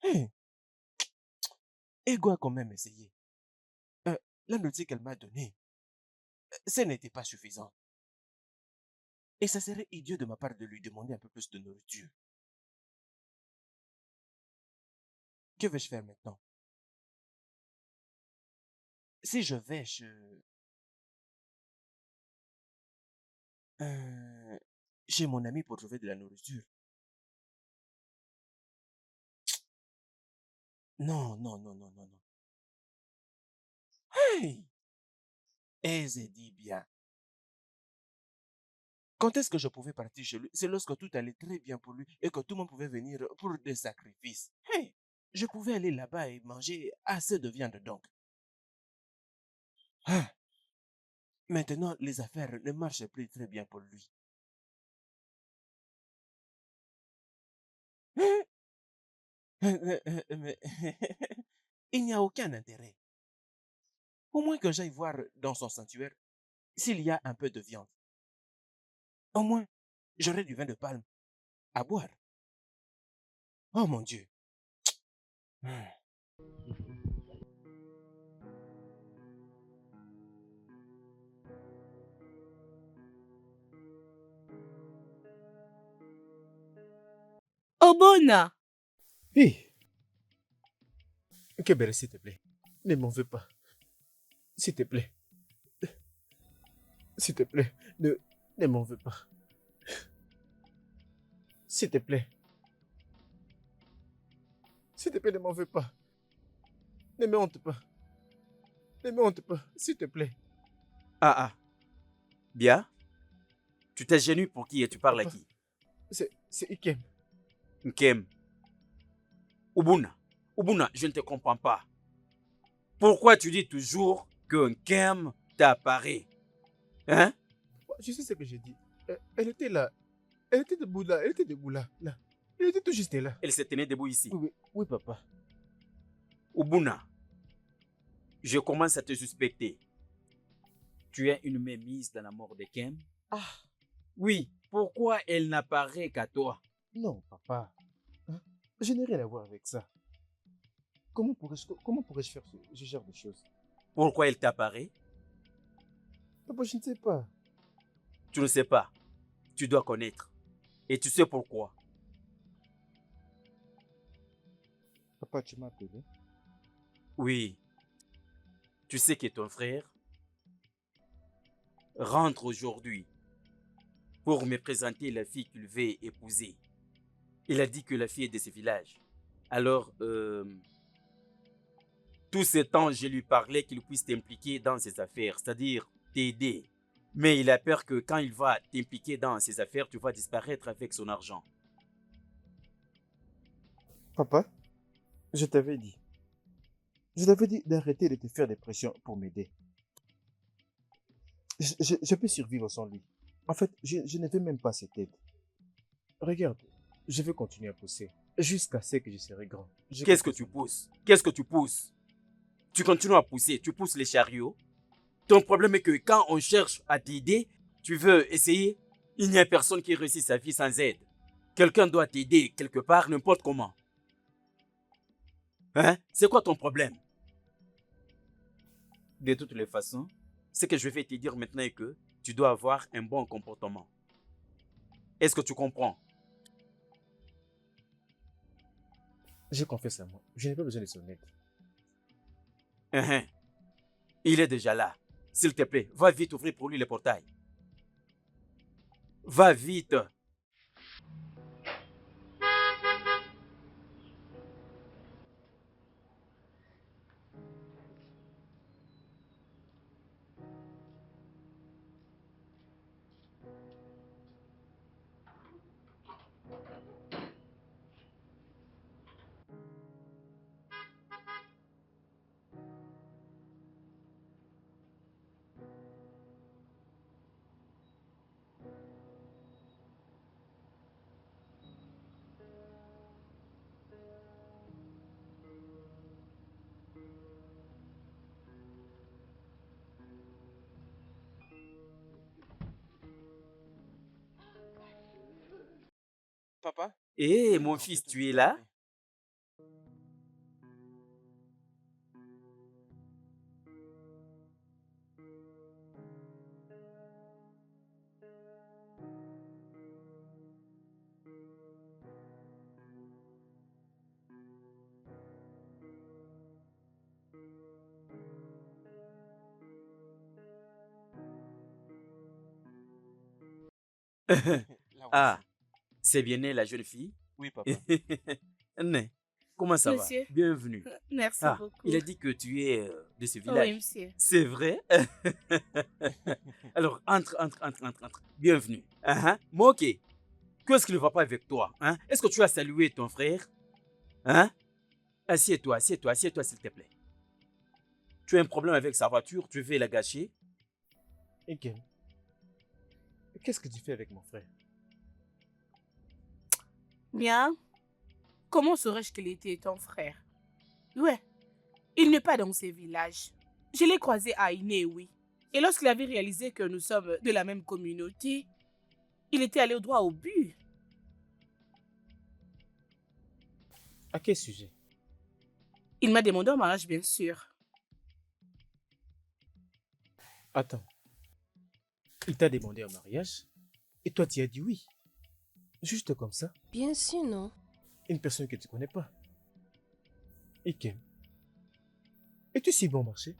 Hey, Ego a quand même essayé. La notice qu'elle m'a donnée, ce n'était pas suffisant. Et ça serait idiot de ma part de lui demander un peu plus de nourriture. Que vais-je faire maintenant? Si je vais chez mon ami pour trouver de la nourriture. Non, non, non, non, non, non. Hey! Aise dit bien. Quand est-ce que je pouvais partir chez lui? C'est lorsque tout allait très bien pour lui et que tout le monde pouvait venir pour des sacrifices. Hey! Je pouvais aller là-bas et manger assez de viande donc. Ah! Maintenant, les affaires ne marchent plus très bien pour lui. Hein? Mais il n'y a aucun intérêt. Au moins que j'aille voir dans son sanctuaire s'il y a un peu de viande. Au moins, j'aurai du vin de palme à boire. Oh mon Dieu. Hmm. Obona! Hé! Kebere, s'il te plaît. Ne m'en veux pas. S'il te plaît. S'il te plaît. Ne m'en veux pas. S'il te plaît. S'il te plaît, ne m'en veux pas. Ne me honte pas. Ne me honte pas, s'il te plaît. Ah ah. Bien. Tu t'es gêné pour qui et tu parles à Papa. qui? C'est Ikem. Nkem. Ubuna. Ubuna, je ne te comprends pas. Pourquoi tu dis toujours que Nkem t'apparaît? Hein? Je sais ce que j'ai dit. Elle était là. Elle était debout là. Elle était debout là. Là. Elle était tout juste là. Elle s'est tenue debout ici. Oui, papa. Ubuna, je commence à te suspecter. Tu as une main mise dans la mort de Kem? Ah, Oui. Pourquoi elle n'apparaît qu'à toi? non, papa. Hein? Je n'ai rien à voir avec ça. Comment pourrais-je faire ce genre de choses? Pourquoi elle t'apparaît? Papa, je ne sais pas. Tu ne sais pas. Tu dois connaître. Et tu sais pourquoi. Papa, tu m'as appelé. Oui. Tu sais que ton frère rentre aujourd'hui pour me présenter la fille qu'il veut épouser. Il a dit que la fille est de ce village. Alors, tout ce temps, je lui parlais qu'il puisse t'impliquer dans ses affaires, c'est-à-dire t'aider. Mais il a peur que quand il va t'impliquer dans ses affaires, tu vas disparaître avec son argent. Papa, je t'avais dit. Je t'avais dit d'arrêter de te faire des pressions pour m'aider. Je peux survivre sans lui. En fait, je ne veux même pas cette aide. Regarde, je veux continuer à pousser jusqu'à ce que je serai grand. Qu'est-ce que tu pousses? Qu'est-ce que tu pousses? Tu continues à pousser, tu pousses les chariots. Ton problème est que quand on cherche à t'aider, tu veux essayer, il n'y a personne qui réussit sa vie sans aide. Quelqu'un doit t'aider quelque part, n'importe comment. Hein? C'est quoi ton problème? De toutes les façons, ce que je vais te dire maintenant est que tu dois avoir un bon comportement. Est-ce que tu comprends? Je confesse à moi, je n'ai pas besoin de son aide. Il est déjà là. s'il te plaît, va vite ouvrir pour lui le portail. Va vite. Papa? Eh, mon fils, tu es là? La Ah, voici. c'est bien elle, la jeune fille? Oui, papa. Né, comment ça va? Monsieur. Bienvenue. Merci Ah, beaucoup. il a dit que tu es de ce Oui, village. monsieur. C'est vrai? Alors, entre. Bienvenue. Moi, ok. Qu'est-ce qui ne va pas avec toi? Hein? Est-ce que tu as salué ton frère? Hein? Assieds-toi, s'il te plaît. Tu as un problème avec sa voiture, tu veux la gâcher? Ikem, qu'est-ce que tu fais avec mon frère? Bien. Comment saurais-je qu'il était ton frère? Ouais. Il n'est pas dans ces villages. Je l'ai croisé à Inéoui. Et lorsqu'il avait réalisé que nous sommes de la même communauté, il était allé droit au but. À quel sujet? Il m'a demandé en mariage, bien sûr. Attends. Il t'a demandé en mariage et toi tu as dit oui. Juste comme ça, Bien sûr, non. une personne que tu connais pas. Ikem, es-tu si bon marché?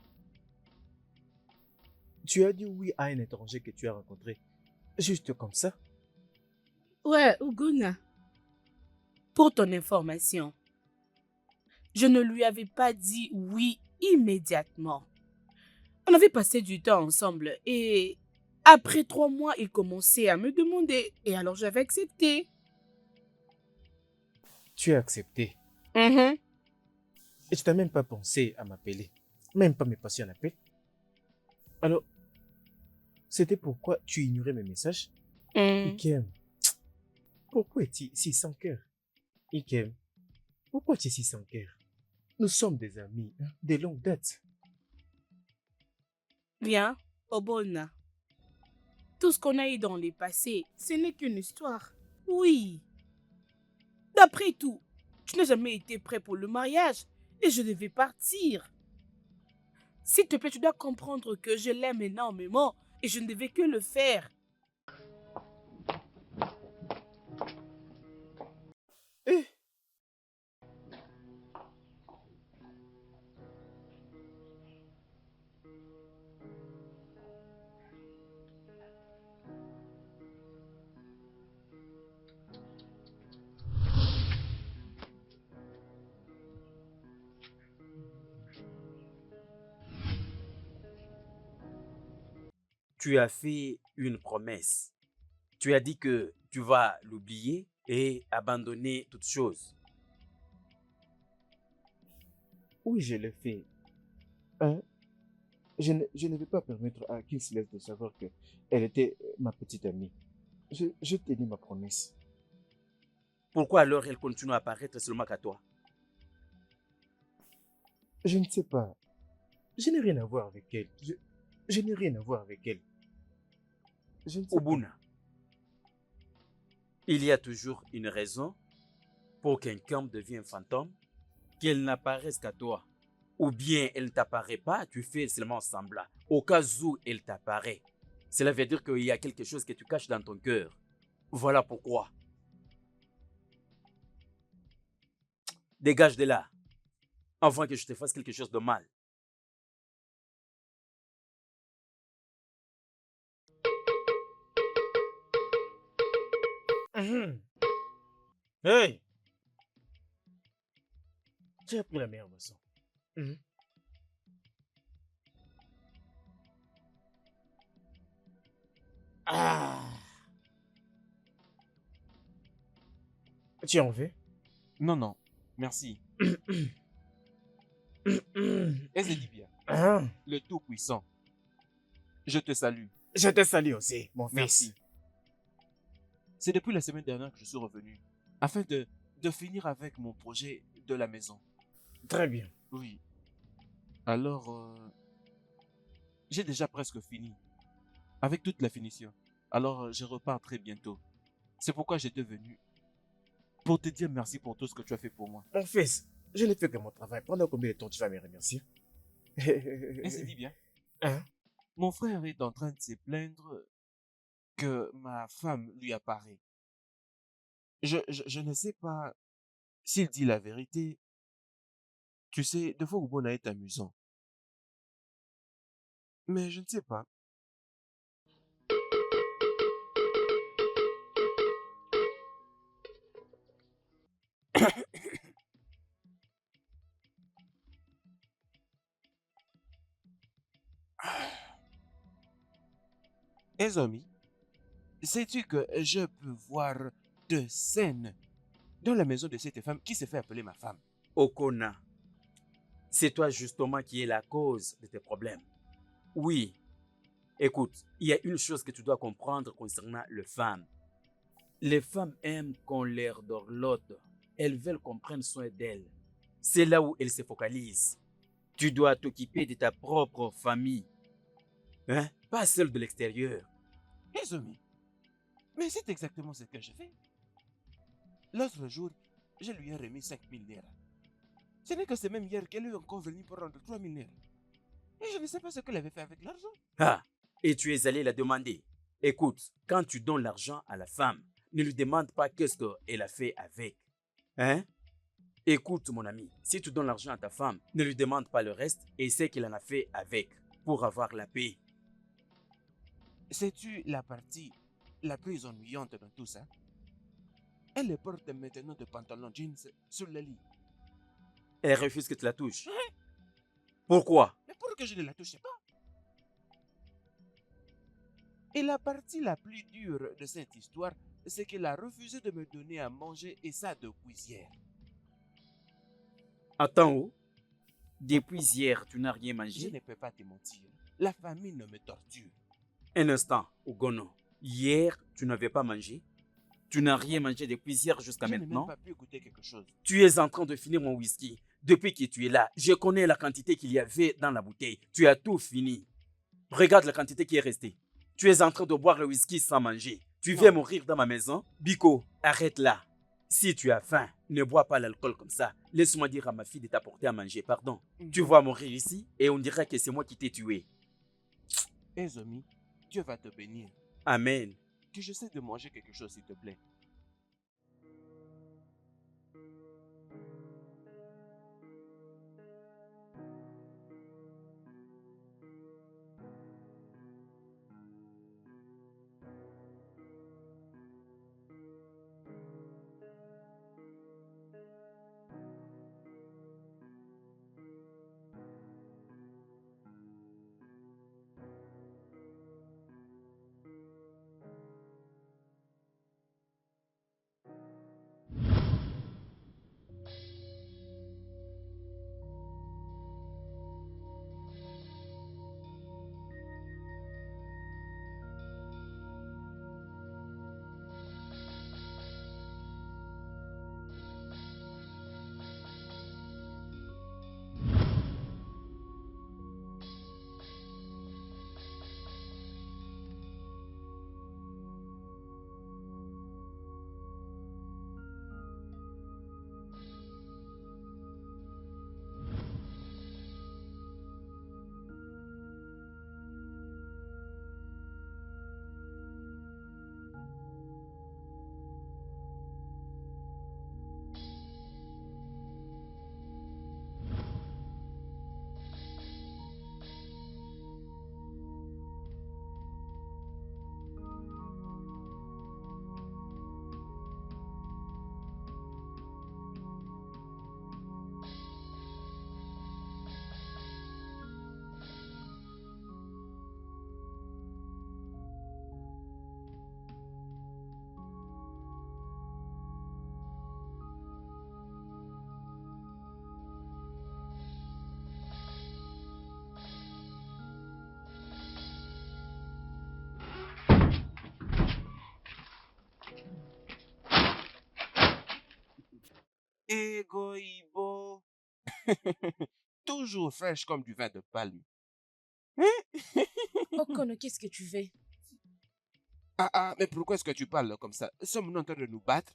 Tu as dit oui à un étranger que tu as rencontré. Juste comme ça. Ouais, Uguna. Pour ton information, je ne lui avais pas dit oui immédiatement. On avait passé du temps ensemble et après 3 mois, il commençait à me demander et alors j'avais accepté. Tu as accepté. Mhm. Et tu n'as même pas pensé à m'appeler. Même pas me passer un appel. Alors, c'était pourquoi tu ignorais mes messages? Ikem, pourquoi es-tu si sans cœur? Ikem, pourquoi tu es si sans cœur? Nous sommes des amis, hein, de longue date. Bien, Obona. Tout ce qu'on a eu dans le passé, ce n'est qu'une histoire. Oui. D'après tout, tu n'as jamais été prêt pour le mariage et je devais partir. S'il te plaît, tu dois comprendre que je l'aime énormément et je ne devais que le faire. Eh, Tu as fait une promesse. Tu as dit que tu vas l'oublier et abandonner toute chose. oui, je l'ai fait. Hein? Je ne vais pas permettre à qu'il se laisse de savoir que elle était ma petite amie. Je t'ai dit ma promesse. Pourquoi alors elle continue à apparaître seulement qu'à toi? Je ne sais pas. Je n'ai rien à voir avec elle. Je n'ai rien à voir avec elle. Je ne sais pas. Obuna, il y a toujours une raison pour qu'un camp devienne fantôme, qu'elle n'apparaisse qu'à toi. Ou bien elle ne t'apparaît pas, tu fais seulement semblant. Au cas où elle t'apparaît, cela veut dire qu'il y a quelque chose que tu caches dans ton cœur. Voilà pourquoi. Dégage de là, avant que je te fasse quelque chose de mal. Mhm. Hey! Tu as pris la meilleure boisson. Mhm. Ah! Tu en veux? Non, non, merci. Et c'est dit bien, Ah, le Tout-Puissant, je te salue. je te salue aussi, mon Merci. fils. C'est depuis la semaine dernière que je suis revenu, afin de finir avec mon projet de la maison. Très bien. Oui. Alors, j'ai déjà presque fini, avec toute la finition. Alors, je repars très bientôt. C'est pourquoi j'étais venu, pour te dire merci pour tout ce que tu as fait pour moi. Mon fils, je n'ai fait que mon travail. Pendant combien de temps tu vas me remercier? Et c'est dit bien. Hein? Mon frère est en train de se plaindre que ma femme lui apparaît. Je ne sais pas s'il dit la vérité. Tu sais, des fois, Oubona est amusant. Mais je ne sais pas. Et amis, sais-tu que je peux voir de scènes dans la maison de cette femme qui s'est fait appeler ma femme? Okona, c'est toi justement qui es la cause de tes problèmes. Oui, écoute, il y a une chose que tu dois comprendre concernant les femmes. Les femmes aiment qu'on leur dorlote. Elles veulent qu'on prenne soin d'elles. C'est là où elles se focalisent. Tu dois t'occuper de ta propre famille, hein? Pas celle de l'extérieur. Et amis, mais c'est exactement ce que je fais. L'autre jour, je lui ai remis 5000 naira. Ce n'est que c'est même hier qu'elle est encore venue pour rendre 3000 naira. Et je ne sais pas ce qu'elle avait fait avec l'argent. Ah, et tu es allé la demander. Écoute, quand tu donnes l'argent à la femme, ne lui demande pas qu'est-ce qu'elle a fait avec. Hein? Écoute, mon ami, si tu donnes l'argent à ta femme, ne lui demande pas le reste et ce qu'il en a fait avec pour avoir la paix. Sais-tu la partie la plus ennuyante dans tout ça? Elle porte maintenant des pantalons jeans sur le lit. Elle refuse que tu la touches. Pourquoi? Mais pour que je ne la touche pas. Et la partie la plus dure de cette histoire, c'est qu'elle a refusé de me donner à manger et ça depuis hier. Attends, oh. Depuis hier, tu n'as rien Je mangé? ne peux pas te mentir. La famine me torture. Un instant, Ogono. Hier, tu n'avais pas mangé? Tu n'as rien mangé depuis hier jusqu'à Je n'ai même maintenant? pas pu goûter quelque chose. Tu es en train de finir mon whisky. Depuis que tu es là, je connais la quantité qu'il y avait dans la bouteille. Tu as tout fini. Regarde la quantité qui est restée. Tu es en train de boire le whisky sans manger. Tu Non. viens mourir dans ma maison? Biko, arrête là. Si tu as faim, ne bois pas l'alcool comme ça. Laisse-moi dire à ma fille de t'apporter à manger, pardon. Tu vas mourir ici et on dirait que c'est moi qui t'ai tué. Et amis, Dieu va te bénir. Amen. Que j'essaie de manger quelque chose, s'il te plaît. Egoïbo. Toujours fraîche comme du vin de palme. Okono, qu'est-ce que tu veux? Mais pourquoi est-ce que tu parles comme ça? Sommes-nous en train de nous battre?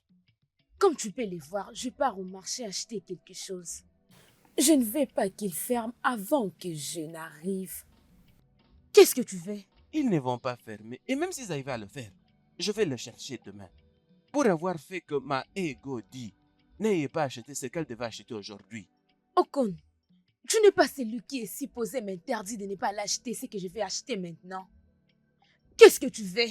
Comme tu peux les voir, je pars au marché acheter quelque chose. Je ne veux pas qu'ils ferment avant que je n'arrive. Qu'est-ce que tu veux? Ils ne vont pas fermer. Et même s'ils arrivaient à le faire, je vais le chercher demain. Pour avoir fait que ma ego dit, n'ayez pas acheté ce qu'elle devait acheter aujourd'hui. Okon, tu n'es pas celui qui est supposé m'interdire de ne pas l'acheter, ce que je vais acheter maintenant. Qu'est-ce que tu veux?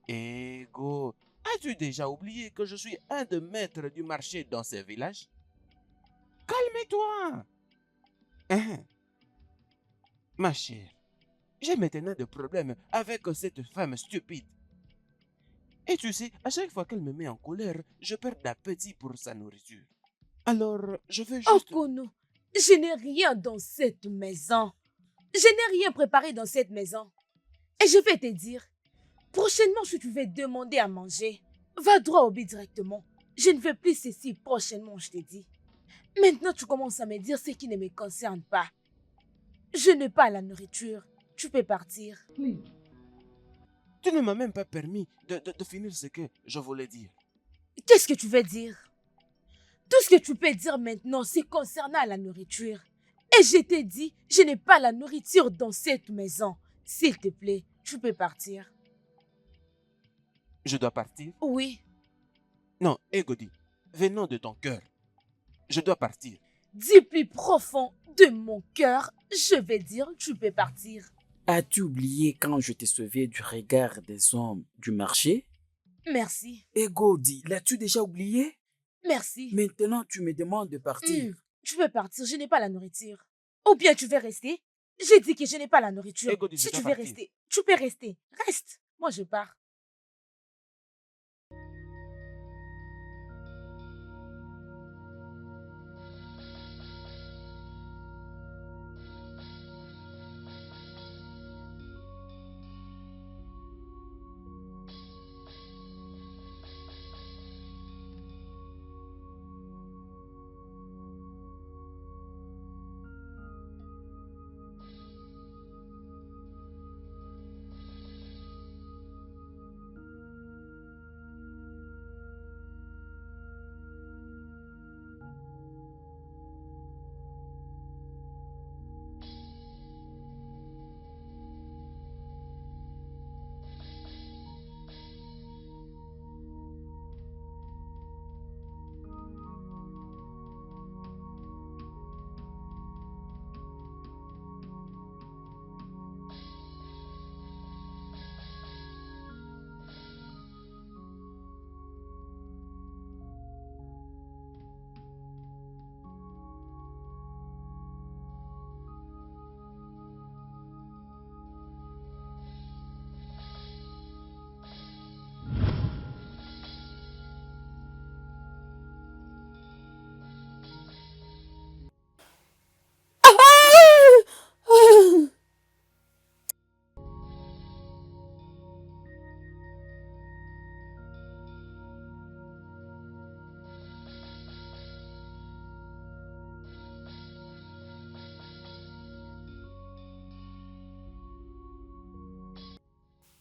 Ego, as-tu déjà oublié que je suis un des maîtres du marché dans ce village? Calme-toi. Hein? Ma chère, j'ai maintenant des problèmes avec cette femme stupide. Et tu sais, à chaque fois qu'elle me met en colère, je perds d'appétit pour sa nourriture. Alors, je veux juste... Okono, je n'ai rien dans cette maison. Je n'ai rien préparé dans cette maison. Et je vais te dire, prochainement, si tu veux demander à manger, va droit au but directement. Je ne veux plus ceci prochainement, je te dis. Maintenant, tu commences à me dire ce qui ne me concerne pas. Je n'ai pas la nourriture. Tu peux partir. Tu ne m'as même pas permis de finir ce que je voulais dire. Qu'est-ce que tu veux dire? Tout ce que tu peux dire maintenant, c'est concernant la nourriture. Et je t'ai dit, je n'ai pas la nourriture dans cette maison. S'il te plaît, tu peux partir. Je dois partir? Oui. Non, Egodi, venant de ton cœur, je dois partir. Du plus profond de mon cœur, je vais dire, tu peux partir. As-tu oublié quand je t'ai sauvé du regard des hommes du marché? Merci. Egodi, l'as-tu déjà oublié? Merci. Maintenant, tu me demandes de partir. Tu peux partir, je n'ai pas la nourriture. Ou bien tu veux rester? J'ai dit que je n'ai pas la nourriture. Egodi, Si je tu dois veux partir. rester, tu peux rester. Reste. Moi, je pars.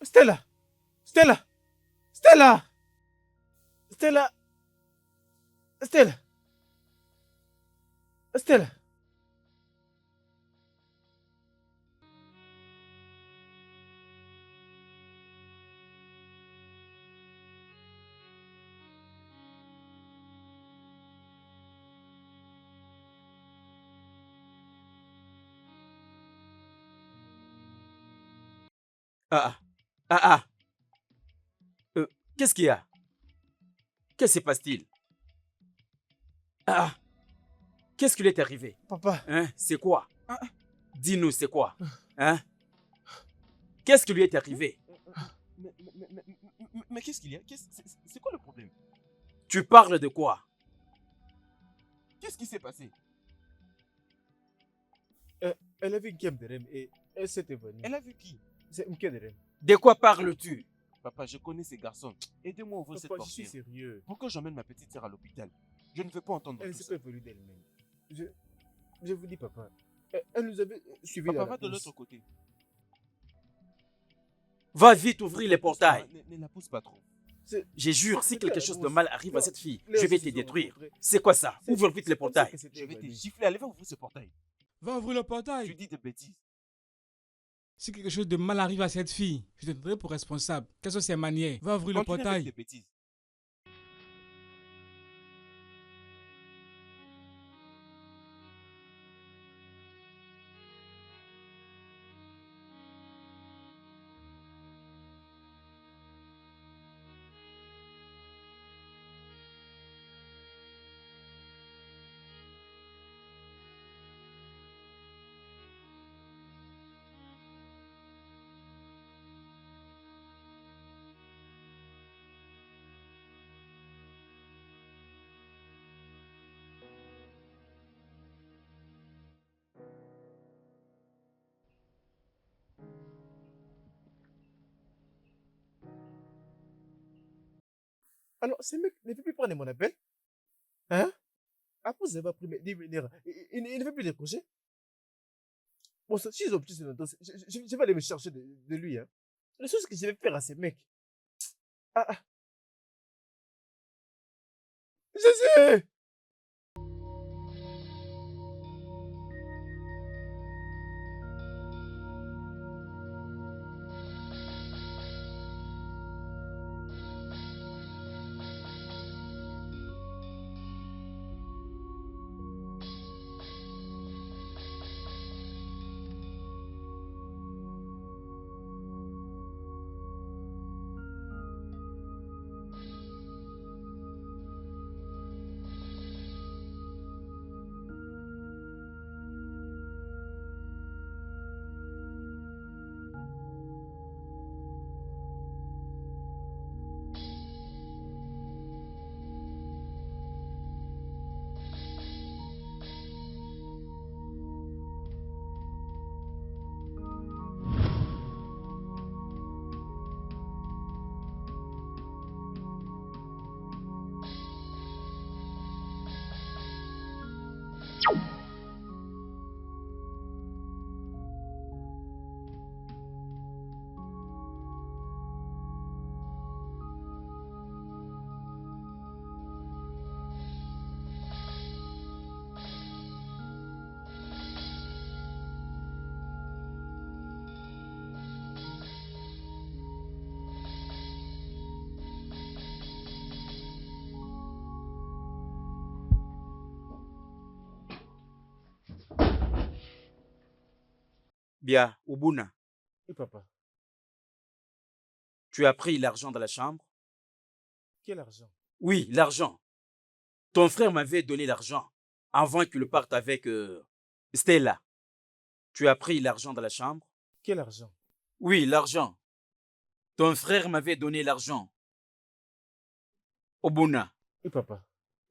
Stella! Stella! Stella! Stella! Stella! Stella! Qu'est-ce qu'il y a? Qu'est-ce qui se passe-t-il? Qu'est-ce qui lui est arrivé? Papa! Hein? C'est quoi? Dis-nous, c'est quoi? Hein? Qu'est-ce qui lui est arrivé? Mais qu'est-ce qu'il y a? C'est quoi le problème? Tu parles de quoi? Qu'est-ce qui s'est passé? Elle a vu Nkem et elle s'est évanouie. Elle a vu qui? C'est Nkem. De quoi parles-tu? Papa, je connais ces garçons. Aidez-moi à ouvrir cette Papa, je suis portière. sérieux. Pour que j'emmène ma petite sœur à l'hôpital. Je ne veux pas entendre Elle tout s'est ça. pas évoluée d'elle-même. Je vous dis, papa. Elle nous avait suivis Papa, là. va de l'autre côté. Va vite ouvrir Ne les la pousse pas, portails. ne la pousse pas trop. Je jure, si quelque chose de mal arrive à cette fille, je vais te détruire. C'est C'est quoi ça? Ouvre vite les portails. Je vais te gifler. Allez, va ouvrir ce portail. Va ouvrir le Tu portail. dis des bêtises. Si quelque chose de mal arrive à cette fille, je te donnerai pour responsable. Quelles sont ses manières? Va ouvrir le Continue avec portail. tes bêtises. Alors, ce mec ne veut plus prendre mon appel. Hein? Après, vous avez pris mes 10 minutes. Il ne veut plus décrocher. Bon, si ils ont plus de je vais aller me chercher de lui. Hein. Les choses que je vais faire à ces mecs. Ah, ah. Je sais! Bien, Ubuna, Et papa, tu as pris l'argent de la chambre? quel argent? Oui, l'argent. Ton frère m'avait donné l'argent avant qu'il parte avec Stella. Tu as pris l'argent de la chambre? Quel argent? Oui, l'argent. Ton frère m'avait donné l'argent. Ubuna, Et papa,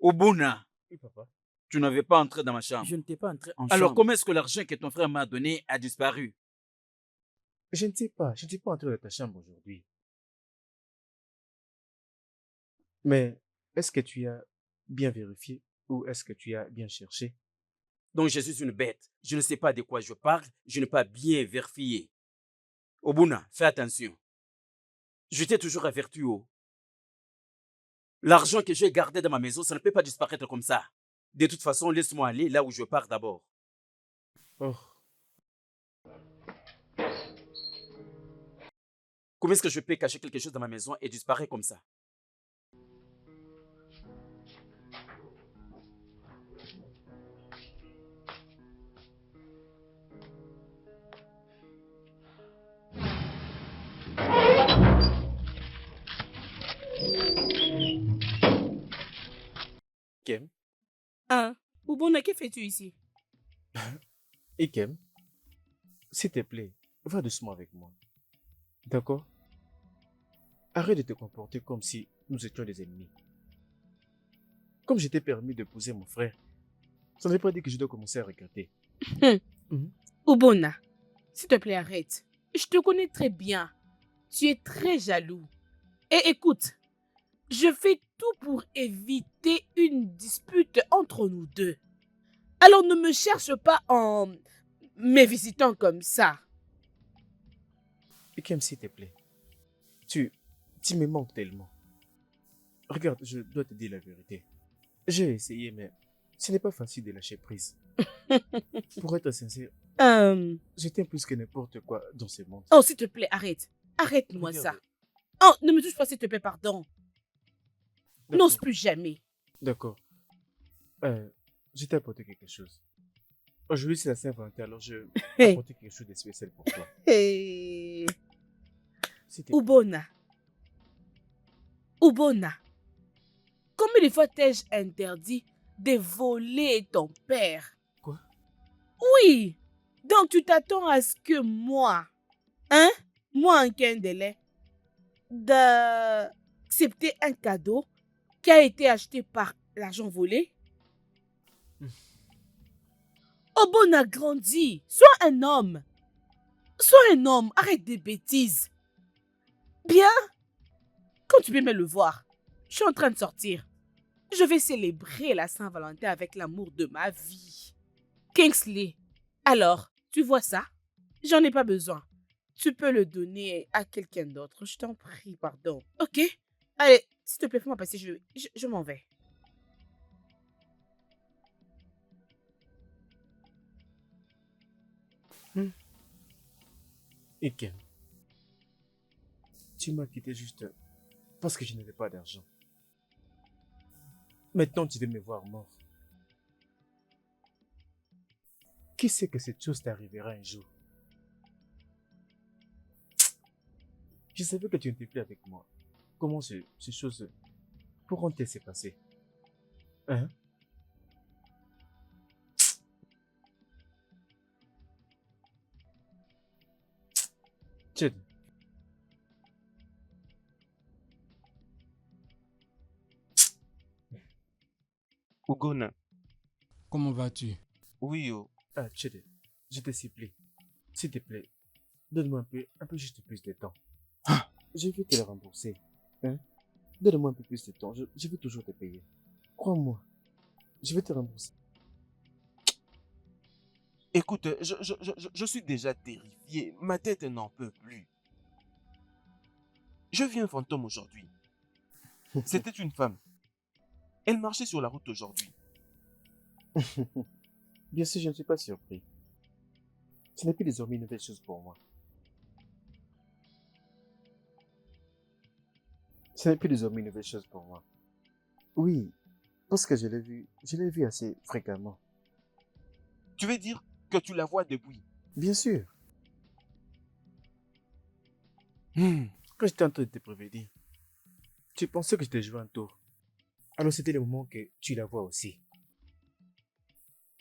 Ubuna, et papa. tu n'avais pas entré dans ma chambre. Je ne t'ai pas entré en Alors chambre. comment est-ce que l'argent que ton frère m'a donné a disparu? Je ne sais pas, je ne suis pas entré dans ta chambre aujourd'hui. Mais est-ce que tu as bien vérifié ou est-ce que tu as bien cherché? Donc je suis une bête. Je ne sais pas de quoi je parle. Je n'ai pas bien vérifié. Obuna, fais attention. Je t'ai toujours averti. Oh. L'argent que j'ai gardé dans ma maison, ça ne peut pas disparaître comme ça. De toute façon, laisse-moi aller là où je pars d'abord. Oh, Comment est-ce que je peux cacher quelque chose dans ma maison et disparaître comme ça? Kem, Hein? Ubona, que fais-tu ici? Ikem, s'il te plaît, va doucement avec moi. D'accord? Arrête de te comporter comme si nous étions des ennemis. Comme je t'ai permis d'épouser mon frère, ça ne veut pas dire que je dois commencer à regretter. Ubona, s'il te plaît, arrête. Je te connais très bien. Tu es très jaloux. Et écoute, je fais tout pour éviter une dispute entre nous deux. Alors ne me cherche pas en me visitant comme ça. Ikem, s'il te plaît. Tu me manques tellement. Regarde, je dois te dire la vérité. J'ai essayé, mais ce n'est pas facile de lâcher prise. Pour être sincère, j'étais plus que n'importe quoi dans ce monde. Oh, s'il te plaît, arrête. Arrête-moi ça. Regarde. Oh, ne me touche pas, s'il te plaît, pardon. D'accord. N'ose plus jamais. D'accord. Je t'ai apporté quelque chose. Aujourd'hui, c'est la Saint-Valentin, alors je vais Hey. apporter quelque chose de spécial pour toi. Hey. S'il te plaît. Ubona. Ubona. Combien de fois t'ai-je interdit de voler ton père? Quoi? Oui. Donc tu t'attends à ce que moi, moi en délai, d'accepter un cadeau qui a été acheté par l'argent volé? Ubona, grandis. Sois un homme. Sois un homme. Arrête des bêtises. Bien. Quand tu peux me le voir, je suis en train de sortir. Je vais célébrer la Saint-Valentin avec l'amour de ma vie. Kingsley, alors, tu vois ça? J'en ai pas besoin. Tu peux le donner à quelqu'un d'autre. Je t'en prie, pardon. Ok? Allez, s'il te plaît, fais-moi passer. Je m'en vais. Ikem, tu m'as quitté juste parce que je n'avais pas d'argent. Maintenant, tu veux me voir mort. Qui sait que cette chose t'arrivera un jour? Je savais que tu n'étais plus avec moi. Comment ces choses pourront-elles se passer? Hein? Chad, Ugona. Comment vas-tu? Oui, oh. Chad, je te supplie. S'il te plaît, donne-moi un peu juste plus de temps. Je vais te le rembourser. Hein? Donne-moi un peu plus de temps. Je vais toujours te payer. Crois-moi. Je vais te rembourser. Écoute, je suis déjà terrifié. Ma tête n'en peut plus. Je vis un fantôme aujourd'hui. C'était une femme. Elle marchait sur la route aujourd'hui. Bien sûr, je ne suis pas surpris. Ce n'est plus désormais une nouvelle chose pour moi. Ce n'est plus désormais une nouvelle chose pour moi. Oui, parce que je l'ai vu assez fréquemment. Tu veux dire que tu la vois depuis? Bien sûr, Hmm. quand j'étais en train de te prévenir, tu pensais que je t'ai joué un tour. Alors c'était le moment que tu la vois aussi.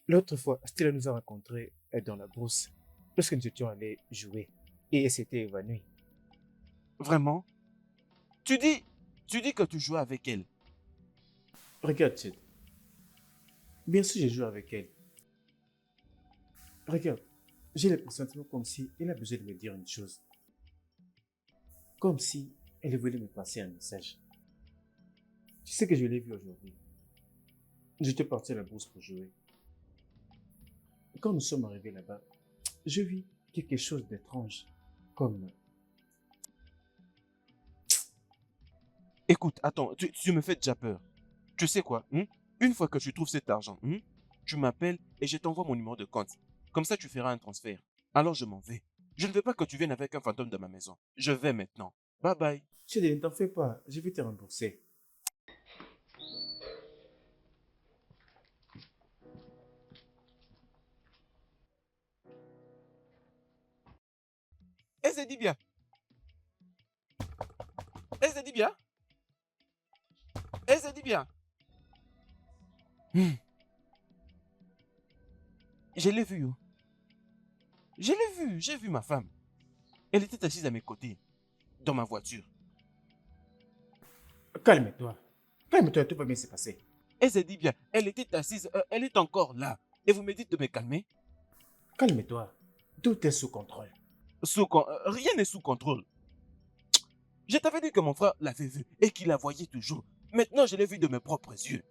L'autre fois, Stella nous a rencontrés dans la brousse, lorsque nous étions allés jouer, et elle s'était évanouie. Vraiment? Tu dis que tu jouais avec elle. Regarde, Chad. Bien sûr, j'ai joué avec elle. Regarde, j'ai le pressentiment comme si elle a besoin de me dire une chose. Comme si elle voulait me passer un message. Tu sais que je l'ai vue aujourd'hui. J'étais parti à la bourse pour jouer. Quand nous sommes arrivés là-bas, je vis quelque chose d'étrange. Comme... Écoute, attends, tu me fais déjà peur. Tu sais quoi? Une fois que tu trouves cet argent, tu m'appelles et je t'envoie mon numéro de compte. Comme ça, tu feras un transfert. Alors je m'en vais. Je ne veux pas que tu viennes avec un fantôme dans ma maison. Je vais maintenant. Bye bye. Chad, ne t'en fais pas, je vais te rembourser. Elle se dit bien. Elle se dit bien. Elle se dit bien. Je l'ai vu. Oh. Je l'ai vu. J'ai vu ma femme. Elle était assise à mes côtés. Dans ma voiture. Calme-toi. Calme-toi, tout va bien se passer. Elle se dit bien. Elle était assise. Elle est encore là. Et vous me dites de me calmer? Calme-toi. Tout est sous contrôle. Rien n'est sous contrôle. Je t'avais dit que mon frère l'avait vue et qu'il la voyait toujours. Maintenant, je l'ai vu de mes propres yeux.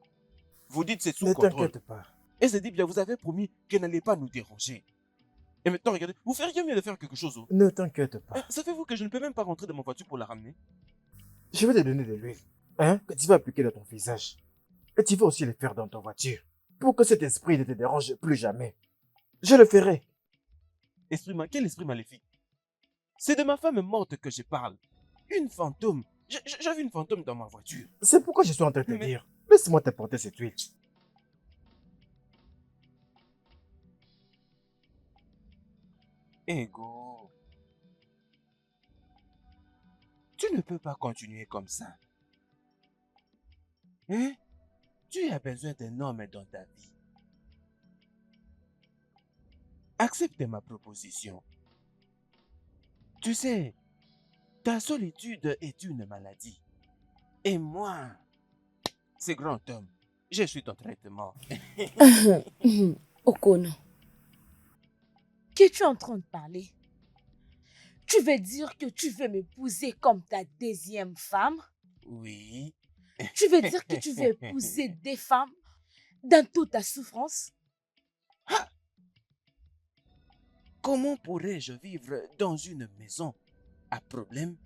Vous dites c'est sous Ne contrôle. t'inquiète pas. Et c'est dit bien, vous avez promis qu'elle n'allait pas nous déranger. Et maintenant, regardez, vous feriez mieux de faire quelque chose. Oh. Ne t'inquiète pas. Savez-vous que je ne peux même pas rentrer dans ma voiture pour la ramener? Je vais te donner de l'huile. Hein, que tu vas appliquer dans ton visage. Et tu vas aussi le faire dans ta voiture. Pour que cet esprit ne te dérange plus jamais. Je le ferai. Quel esprit maléfique? C'est de ma femme morte que je parle. Une fantôme. J'ai vu une fantôme dans ma voiture. C'est pourquoi je suis en train de te Mais- dire. Laisse-moi t'apporter cette huile. Ego. Tu ne peux pas continuer comme ça. Hein? Tu as besoin d'un homme dans ta vie. Accepte ma proposition. Tu sais, ta solitude est une maladie. Et moi, ce grand homme, je suis ton traitement. Okono, qu'es-tu en train de parler? Tu veux dire que tu veux m'épouser comme ta deuxième femme? Oui. Tu veux dire que tu veux épouser des femmes dans toute ta souffrance? Comment pourrais-je vivre dans une maison à problème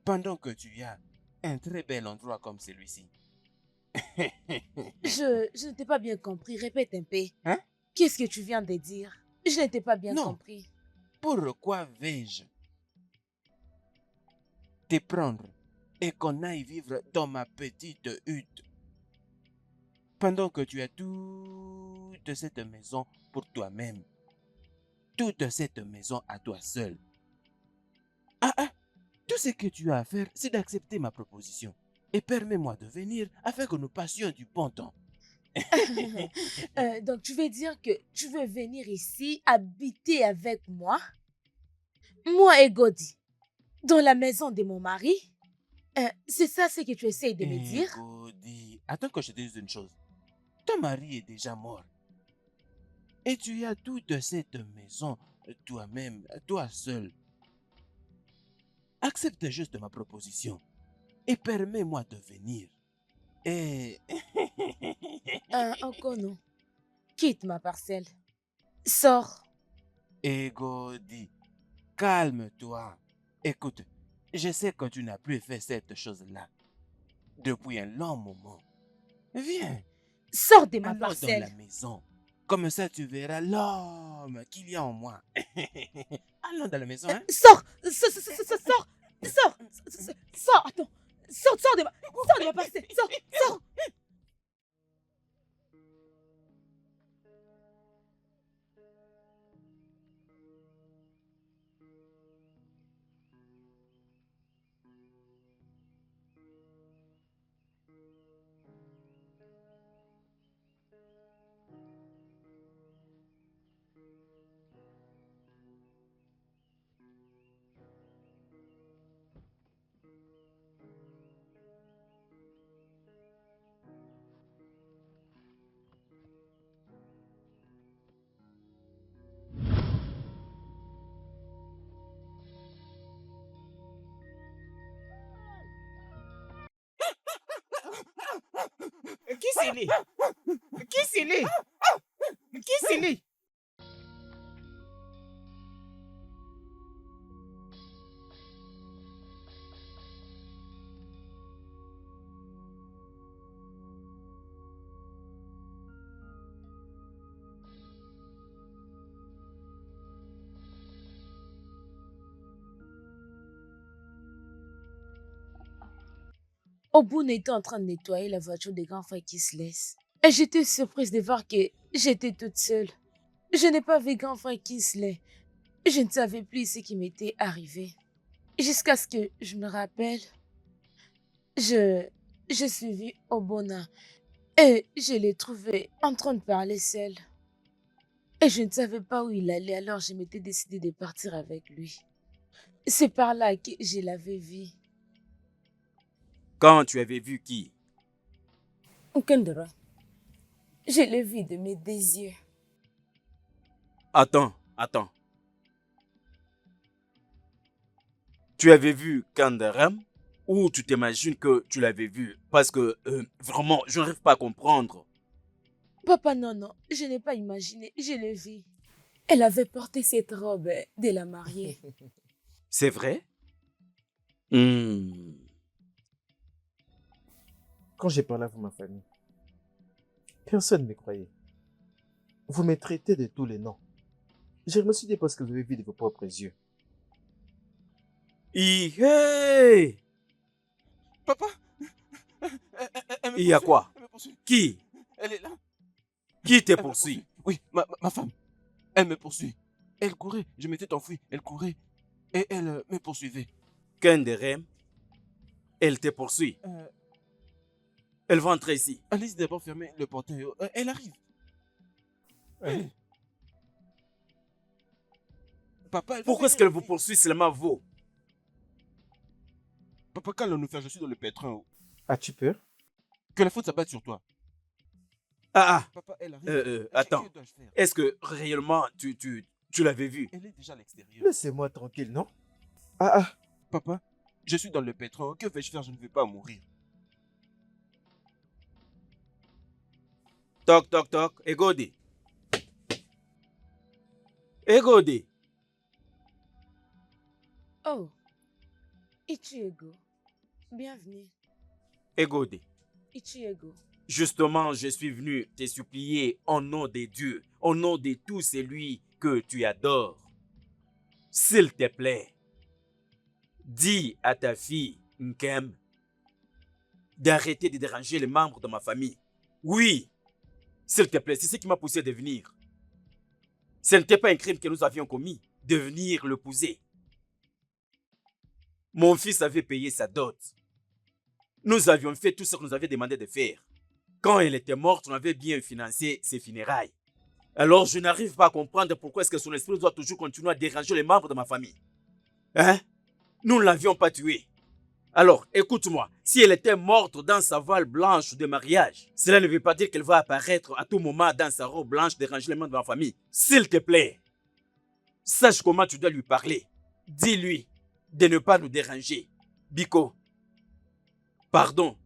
pendant que tu as un très bel endroit comme celui-ci? Je ne t'ai pas bien compris. Répète un peu. Hein? Qu'est-ce que tu viens de dire? Je ne t'ai pas bien Non. compris. Pourquoi vais-je te prendre et qu'on aille vivre dans ma petite hutte pendant que tu as toute cette maison pour toi-même? Toute cette maison à toi seul. Tout ce que tu as à faire, c'est d'accepter ma proposition. Et permets-moi de venir afin que nous passions du bon temps. Donc, tu veux dire que tu veux venir ici habiter avec moi? Moi et Godi, dans la maison de mon mari? C'est ça ce que tu essayes de me dire? Godi, attends que je te dise une chose. Ton mari est déjà mort. Et tu as toute cette maison toi-même, toi seul. Accepte juste ma proposition et permets-moi de venir. Et... Okono, quitte ma parcelle. Sors. Godi, calme-toi. Écoute, je sais que tu n'as plus fait cette chose-là depuis un long moment. Viens, Sors de ma allons dans la parcelle. maison. Comme ça, tu verras l'homme qu'il y a en moi. Allons dans la maison, hein? Sors. Sors. Sors. Attends. Sors de ma parcelle. Sors. Qui c'est lui? Qui c'est lui? Qui c'est lui? Obun était en train de nettoyer la voiture des grands frères qui se laissent. Et j'étais surprise de voir que j'étais toute seule. Je n'ai pas vu grand frère Kinsley. Je ne savais plus ce qui m'était arrivé. Jusqu'à ce que je me rappelle, je suivi Obona et je l'ai trouvé en train de parler seul. Et je ne savais pas où il allait, alors je m'étais décidée de partir avec lui. C'est par là que je l'avais vu. Quand tu avais vu qui? Kendra, je l'ai vu de mes deux yeux. Attends. Tu avais vu Kandaram ou tu t'imagines que tu l'avais vue? Parce que vraiment, je n'arrive pas à comprendre. Papa, non, non, je n'ai pas imaginé, je l'ai vue. Elle avait porté cette robe dès la mariée. C'est vrai? Hmm. Quand j'ai parlé à ma famille, personne ne me croyait. Vous me traitez de tous les noms. Je me suis dit parce que vous avez vu de vos propres yeux. Hey! Papa elle me Il y a poursuit, quoi? elle me poursuit. Qui? Elle est là. Qui te Elle me poursuit? Oui, ma femme. Elle me poursuit. Elle courait. Je m'étais enfui. Elle courait. Et elle me poursuivait. Kenderem, elle te poursuit. Elle va entrer ici. Allez d'abord fermer le portail. Elle arrive. Ouais. Papa, elle va Pourquoi est-ce venir qu'elle vous ici. poursuit seulement vous? Papa, quand nous faire, je suis dans le pétrin. As-tu peur? Que la faute s'abatte sur toi. Ah, Papa, elle arrive. attends. Que dois-je faire? Est-ce que réellement tu l'avais vue? Elle est déjà à l'extérieur. Laissez-moi tranquille, non? Ah, Papa, je suis dans le pétrin. Que vais-je faire? Je ne veux pas mourir. Toc, toc, toc. Egodi. Egodi. Oh, Ichiego, bienvenue. Egodi. Ichiego, Justement, je suis venu te supplier au nom des dieux, au nom de tout celui que tu adores. S'il te plaît, dis à ta fille, Nkem, d'arrêter de déranger les membres de ma famille. Oui, s'il te plaît, c'est ce qui m'a poussé à venir. Ce n'était pas un crime que nous avions commis, de venir l'épouser. Mon fils avait payé sa dot. Nous avions fait tout ce que nous avait demandé de faire. Quand elle était morte, on avait bien financé ses funérailles. Alors je n'arrive pas à comprendre pourquoi est-ce que son esprit doit toujours continuer à déranger les membres de ma famille. Hein? Nous ne l'avions pas tuée. Alors, écoute-moi, si elle était morte dans sa voile blanche de mariage, cela ne veut pas dire qu'elle va apparaître à tout moment dans sa robe blanche déranger les membres de ma famille. S'il te plaît, sache comment tu dois lui parler. Dis-lui de ne pas nous déranger. Biko, pardon.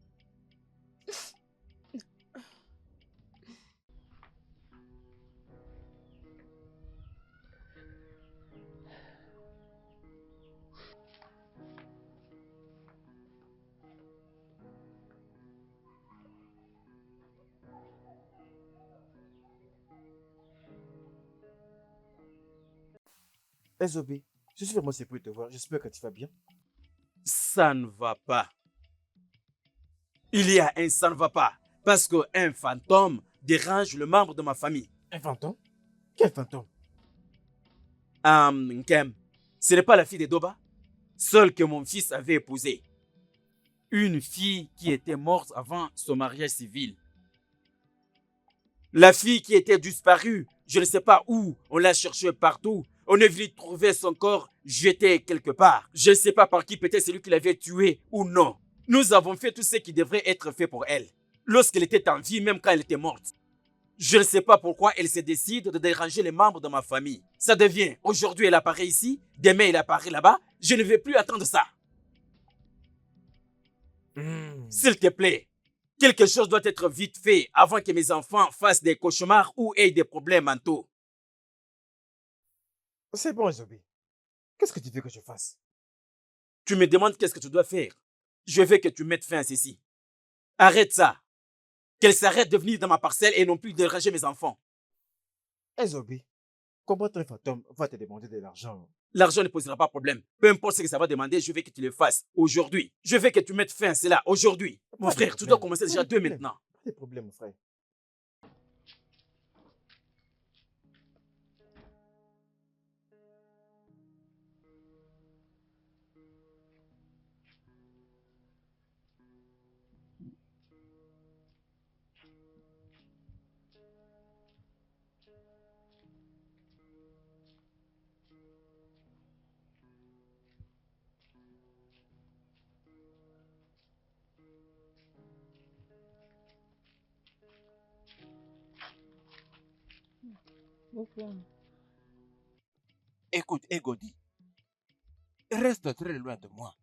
Ezobi, je suis vraiment surpris de te voir. J'espère que tu vas bien. Ça ne va pas. Il y a un ça ne va pas. Parce qu'un fantôme dérange le membre de ma famille. Un fantôme? Quel fantôme? Nkem, ce n'est pas la fille de Doba, celle que mon fils avait épousée. Une fille qui était morte avant son mariage civil. La fille qui était disparue, je ne sais pas où, on l'a cherchée partout. On est venu trouver son corps jeté quelque part. Je ne sais pas par qui, peut-être celui qui l'avait tué ou non. Nous avons fait tout ce qui devrait être fait pour elle. Lorsqu'elle était en vie, même quand elle était morte. Je ne sais pas pourquoi elle se décide de déranger les membres de ma famille. Ça devient, aujourd'hui elle apparaît ici, demain elle apparaît là-bas. Je ne vais plus attendre ça. S'il te plaît, quelque chose doit être vite fait avant que mes enfants fassent des cauchemars ou aient des problèmes mentaux. C'est bon, Ezobi. Qu'est-ce que tu veux que je fasse? Tu me demandes qu'est-ce que tu dois faire. Je veux que tu mettes fin à ceci. Arrête ça. Qu'elle s'arrête de venir dans ma parcelle et non plus de déranger mes enfants. Ezobi, comment un fantôme va te demander de l'argent? L'argent ne posera pas problème. Peu importe ce que ça va demander, je veux que tu le fasses aujourd'hui. Je veux que tu mettes fin à cela aujourd'hui. Mon frère, tu dois commencer déjà dès maintenant. Pas de problème, frère. Écoute, Egodi, reste très loin de moi.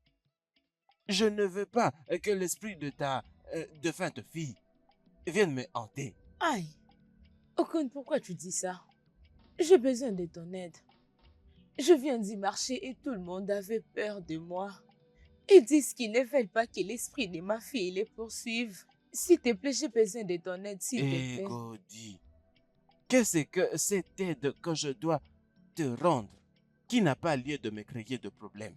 Je ne veux pas que l'esprit de ta défunte fille vienne me hanter. Aïe, Okon, pourquoi tu dis ça? J'ai besoin de ton aide. Je viens d'y marcher et tout le monde avait peur de moi. Ils disent qu'ils ne veulent pas que l'esprit de ma fille les poursuive. S'il te plaît, j'ai besoin de ton aide, s'il te plaît. Égodi, qu'est-ce que cette aide que je dois te rendre qui n'a pas lieu de me créer de problème?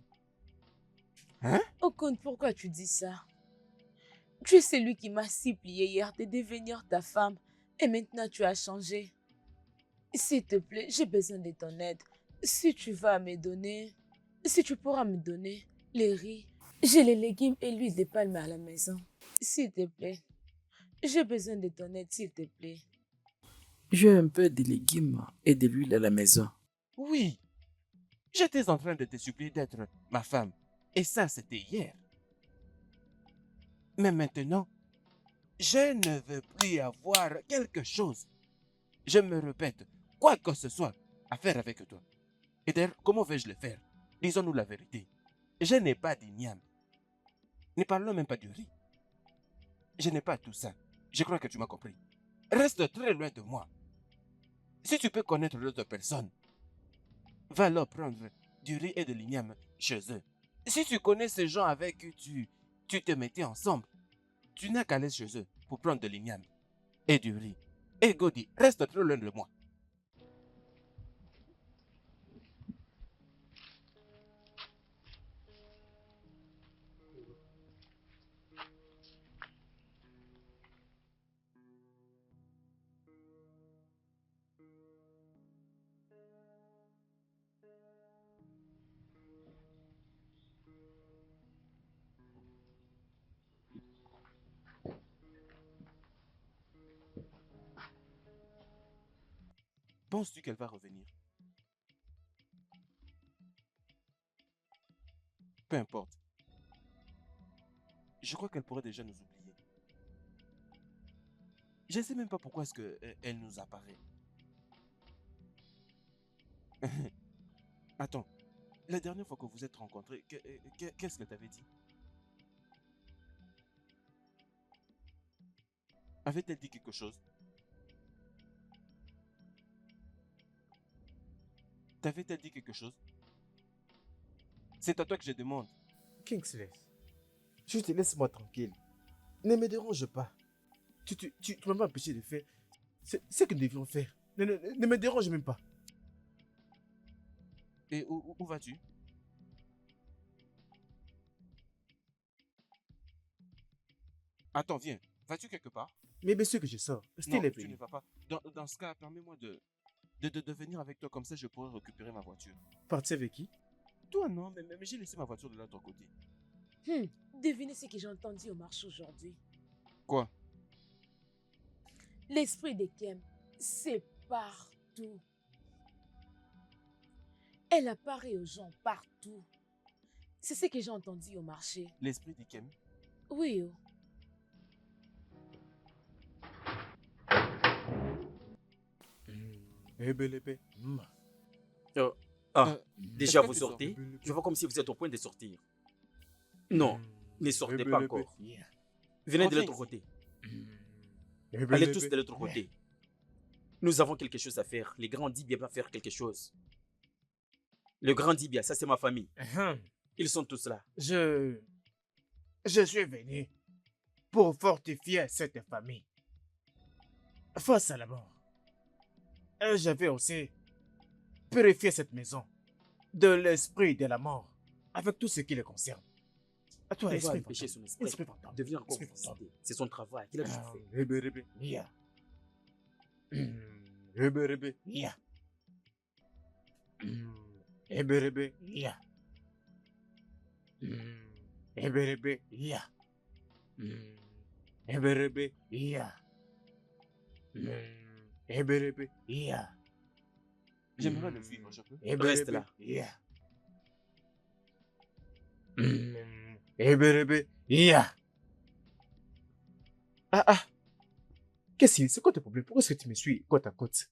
Hein? Okon, pourquoi tu dis ça? Tu es celui qui m'a supplié hier de devenir ta femme et maintenant tu as changé. S'il te plaît, j'ai besoin de ton aide. Si tu vas me donner, si tu pourras me donner les riz, j'ai les légumes et l'huile de palme à la maison. S'il te plaît, j'ai besoin de ton aide, s'il te plaît. J'ai un peu de légumes et de l'huile à la maison. Oui, j'étais en train de te supplier d'être ma femme. Et ça, c'était hier. Mais maintenant, je ne veux plus avoir quelque chose. Je me répète, quoi que ce soit à faire avec toi. Et d'ailleurs, comment vais-je le faire? Disons-nous la vérité. Je n'ai pas d'igname. Ne parlons même pas du riz. Je n'ai pas tout ça. Je crois que tu m'as compris. Reste très loin de moi. Si tu peux connaître d'autres personnes, va leur prendre du riz et de l'igname chez eux. Si tu connais ces gens avec qui tu te mettais ensemble, tu n'as qu'à aller chez eux pour prendre de l'igname et du riz. Et Godi, reste très loin de moi. Penses-tu qu'elle va revenir? Peu importe. Je crois qu'elle pourrait déjà nous oublier. Je ne sais même pas pourquoi est-ce qu'elle nous apparaît. Attends, la dernière fois que vous êtes rencontrés, qu'est-ce qu'elle t'avait dit? Avait-elle dit quelque chose? T'avait-elle dit quelque chose? C'est à toi que je demande. Kingsley, juste laisse-moi tranquille. Ne me dérange pas. Tu m'as pas empêché de faire ce que nous devions faire. Ne me dérange même pas. Et où vas-tu? Attends, viens. Vas-tu quelque part? Mais bien sûr que je sors. Non, Style est tu ne venu. vas pas. Dans ce cas, permets-moi de venir avec toi, comme ça je pourrai récupérer ma voiture. Partir avec qui? Toi, non, mais j'ai laissé ma voiture de l'autre côté. Devinez ce que j'ai entendu au marché aujourd'hui. Quoi? L'esprit de Kem, c'est partout. Elle apparaît aux gens partout. C'est ce que j'ai entendu au marché. L'esprit d'Ikem? Oui, oh. Ebelebe. Déjà, est-ce que vous tu sors? sortez? Je vois comme si vous êtes au point de sortir. Non, ne sortez pas encore. Venez de Reviens l'autre ici. côté. Allez tous de l'autre côté. Nous avons quelque chose à faire. Les grands Dibia vont faire quelque chose. Le grand Dibia, ça c'est ma famille. Ils sont tous là. Je suis venu pour fortifier cette famille face à la mort. Et j'avais aussi purifié cette maison de l'esprit de la mort avec tout ce qui le concerne. À toi, On va esprit empêcher fantôme. son esprit Esprit fantôme. de venir encore Esprit vous fantôme. aider. C'est son travail. Il a toujours fait. Ebelebe. Yeah. Ebelebe. Yeah. Ebelebe. Yeah. Ebelebe. Yeah. Ebelebe. Yeah. Ebelebe. Yeah. J'aimerais le suivre, je peux? Reste là. Yeah. Ebelebe. Yeah. Ah. Qu'est-ce que c'est quoi ton problème? Pourquoi est-ce que tu me suis côte à côte?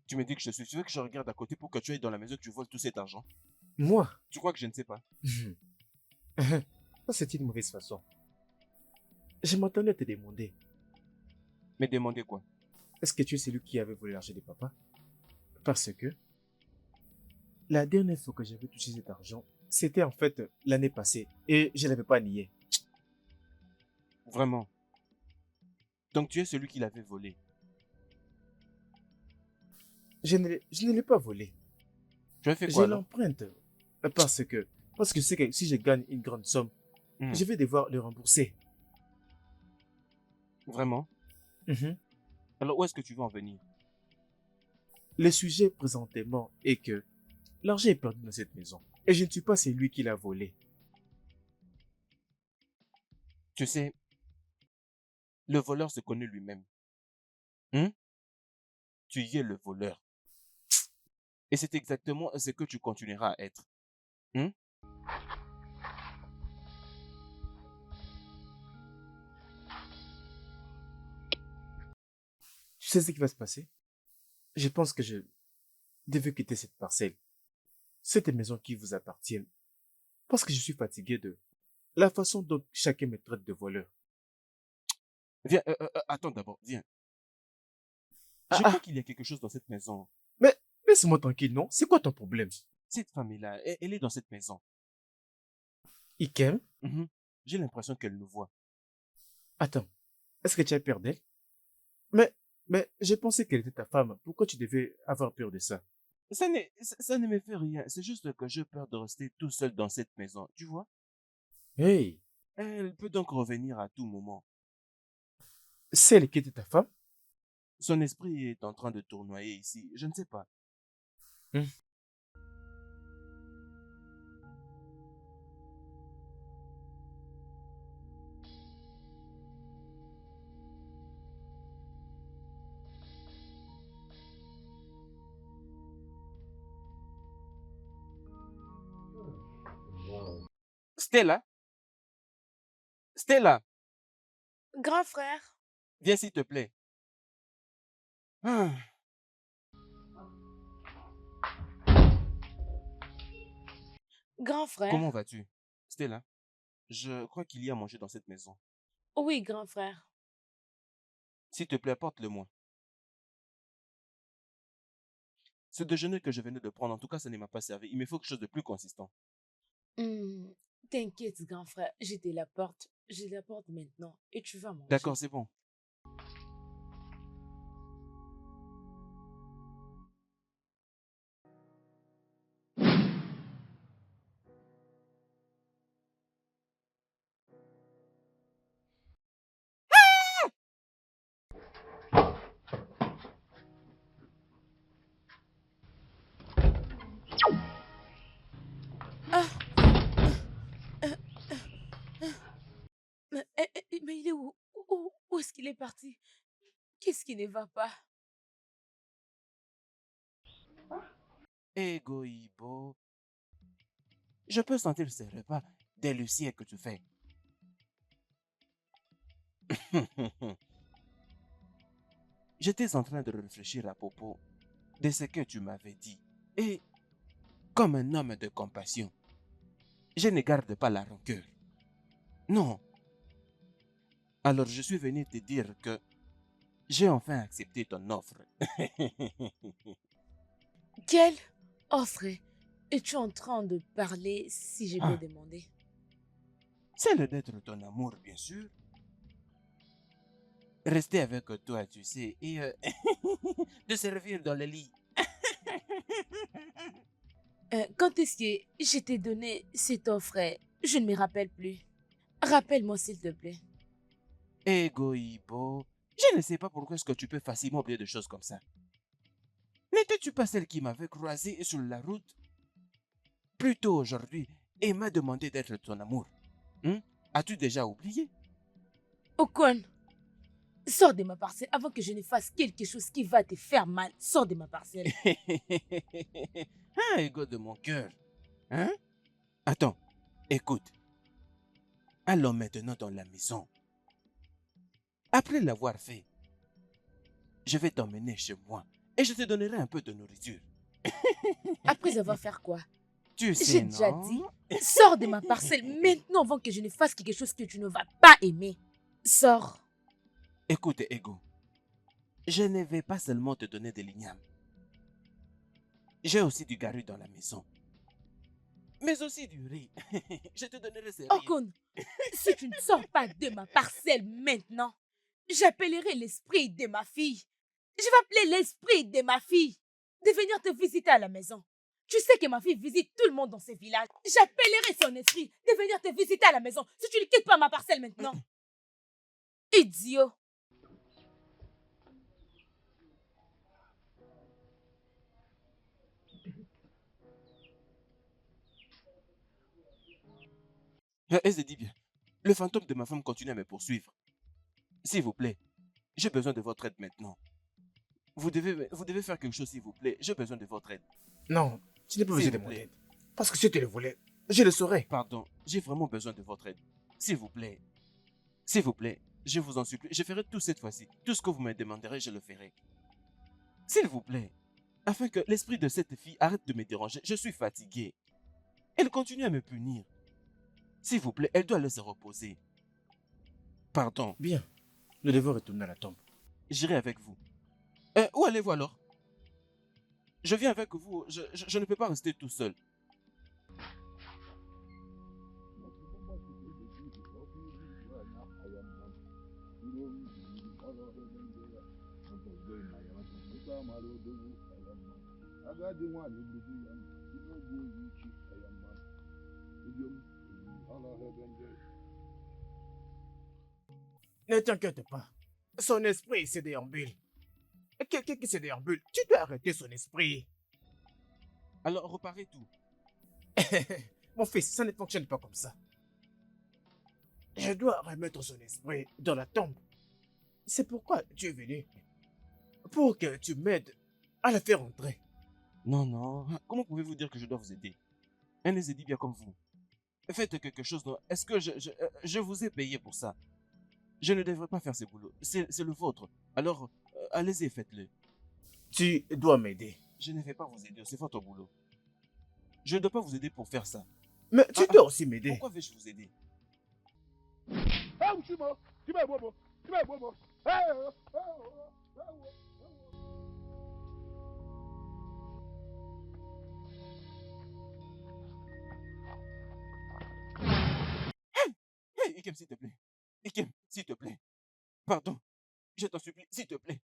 Tu me dis que je suis. Tu veux que je regarde à côté pour que tu ailles dans la maison et que tu voles tout cet argent? Moi? Tu crois que je ne sais pas? Ça, c'est une mauvaise façon. Je m'attendais à te demander, Mais demandez quoi? est-ce que tu es celui qui avait volé l'argent de papa? Parce que la dernière fois que j'avais touché cet argent, c'était en fait l'année passée et je ne l'avais pas nié. Vraiment. Donc tu es celui qui l'avait volé. Je ne l'ai pas volé. Tu as fait Je quoi alors? l'emprunte parce que je sais que si je gagne une grande somme, je vais devoir le rembourser. Vraiment? Mhm. Alors où est-ce que tu veux en venir? Le sujet présentement est que l'argent est perdu dans cette maison et je ne suis pas celui qui l'a volé. Tu sais, le voleur se connaît lui-même. Hein? Tu y es le voleur. Et c'est exactement ce que tu continueras à être. Hein? Tu sais ce qui va se passer? Je pense que je devais quitter cette parcelle, cette maison qui vous appartient, parce que je suis fatigué de la façon dont chacun me traite de voleur. Viens, attends d'abord, viens. Ah, Je ah, crois qu'il y a quelque chose dans cette maison. mais laisse-moi tranquille, non? C'est quoi ton problème? Cette famille-là, elle est dans cette maison. Ikem? Mhm. J'ai l'impression qu'elle nous voit. Attends, est-ce que tu as peur d'elle? Mais, mais j'ai pensé qu'elle était ta femme. Pourquoi tu devais avoir peur de ça? Ça ne me fait rien. C'est juste que j'ai peur de rester tout seul dans cette maison. Tu vois? Hey, Elle peut donc revenir à tout moment. celle qui était ta femme? Son esprit est en train de tournoyer ici. Je ne sais pas. Hmm. Stella? Stella, Grand frère. viens s'il te plaît. Ah, Grand frère. comment vas-tu? Stella, je crois qu'il y a à manger dans cette maison. Oui, grand frère. S'il te plaît, apporte-le-moi. Ce déjeuner que je venais de prendre, en tout cas, ça ne m'a pas servi. Il me faut quelque chose de plus consistant. Hmm, T'inquiète, grand frère. Je te l'apporte. Je l'apporte maintenant. Et tu vas D'accord, manger. c'est bon. Ah, euh, mais il est où? Où est-ce qu'il est parti? Qu'est-ce qui ne va pas? Egoïbo, je peux sentir ce repas délicieux que tu fais. J'étais en train de réfléchir à propos de ce que tu m'avais dit. Et comme un homme de compassion, je ne garde pas la rancœur. Non. Alors je suis venu te dire que j'ai enfin accepté ton offre. Quelle offre es-tu en train de parler si je peux Ah, demander? celle d'être ton amour, bien sûr. Rester avec toi, tu sais, et de servir dans le lit. Quand est-ce que je t'ai donné cette offre? Je ne me rappelle plus. Rappelle-moi s'il te plaît. Egoïbo, je ne sais pas pourquoi est-ce que tu peux facilement oublier des choses comme ça. N'étais-tu pas celle qui m'avait croisé sur la route plus tôt aujourd'hui et m'a demandé d'être ton amour? Hein? As-tu déjà oublié? Okon, sors de ma parcelle avant que je ne fasse quelque chose qui va te faire mal. Sors de ma parcelle. Ah, ego de mon cœur. Hein? Attends, écoute. Allons maintenant dans la maison. Après l'avoir fait, je vais t'emmener chez moi et je te donnerai un peu de nourriture. Après avoir fait quoi? Tu sais, J'ai déjà non? dit, sors de ma parcelle maintenant avant que je ne fasse quelque chose que tu ne vas pas aimer. Sors. Écoute, Ego, je ne vais pas seulement te donner des lignames. J'ai aussi du garu dans la maison. Mais aussi du riz. Je te donnerai ces riz. Okun, si tu ne sors pas de ma parcelle maintenant, j'appellerai l'esprit de ma fille. Je vais appeler l'esprit de ma fille de venir te visiter à la maison. Tu sais que ma fille visite tout le monde dans ce village. J'appellerai son esprit de venir te visiter à la maison si tu ne quittes pas ma parcelle maintenant. Idiot. Aise dit bien. Le fantôme de ma femme continue à me poursuivre. S'il vous plaît, j'ai besoin de votre aide maintenant. Vous devez faire quelque chose, s'il vous plaît. J'ai besoin de votre aide. Non, tu n'es pas S'il besoin de vous mon plaît. aide. Parce que si tu le voulais, je le saurais. Pardon, j'ai vraiment besoin de votre aide. S'il vous plaît. S'il vous plaît, je vous en supplie. Je ferai tout cette fois-ci. Tout ce que vous me demanderez, je le ferai. S'il vous plaît. Afin que l'esprit de cette fille arrête de me déranger. Je suis fatigué. Elle continue à me punir. S'il vous plaît, elle doit aller se reposer. Pardon, Bien, nous devons retourner à la tombe. j'irai avec vous. Où allez-vous alors? Je viens avec vous. Je ne peux pas rester tout seul. Ne t'inquiète pas. Son esprit se déambule. Quelqu'un qui se déambule, tu dois arrêter son esprit. Alors, reparez tout. Mon fils, ça ne fonctionne pas comme ça. Je dois remettre son esprit dans la tombe. C'est pourquoi tu es venu. Pour que tu m'aides à la faire entrer. Non, non. Comment pouvez-vous dire que je dois vous aider? Un les dit bien comme vous. Faites quelque chose. Non? Est-ce que je vous ai payé pour ça? Je ne devrais pas faire ce boulot. C'est le vôtre. Alors, allez-y et faites-le. Tu dois m'aider. Je ne vais pas vous aider. C'est votre boulot. Je ne dois pas vous aider pour faire ça. Mais tu dois aussi m'aider. Pourquoi vais-je vous aider? Hey, Ikem, s'il te plaît. Ikem, s'il te plaît. Pardon. Je t'en supplie, s'il te plaît.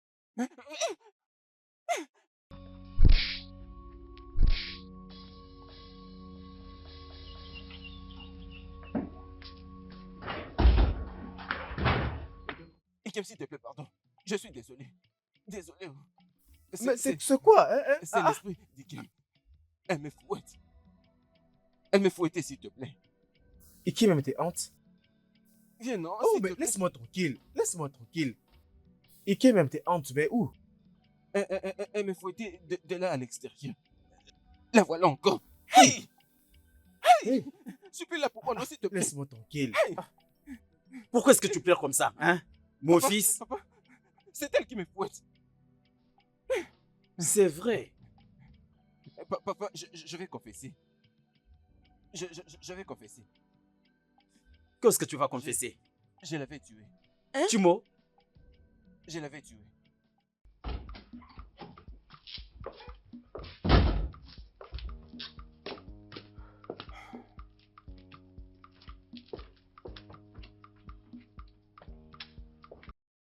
Ikem, s'il te plaît, pardon. Je suis désolé. Désolé. Mais c'est quoi C'est l'esprit d'Ikem. Elle me fouette. Elle me fouettait, s'il te plaît. Et qui même tes hantes? Viens, non. Oh, s'il mais te plaît. laisse-moi tranquille. Laisse-moi tranquille. Et qui même tes hantes, mais où? Elle me fouettait de là à l'extérieur. La voilà encore. Hey! Hey, Supplie-la pour moi, non, s'il te plaît. laisse-moi tranquille. Pourquoi est-ce que tu pleures comme ça, hein? Mon Papa, fils, Papa, c'est elle qui me fouette. c'est vrai. Papa, je vais confesser. Je vais confesser. Qu'est-ce que tu vas confesser? Je l'avais tué. Timo, Je l'avais tué.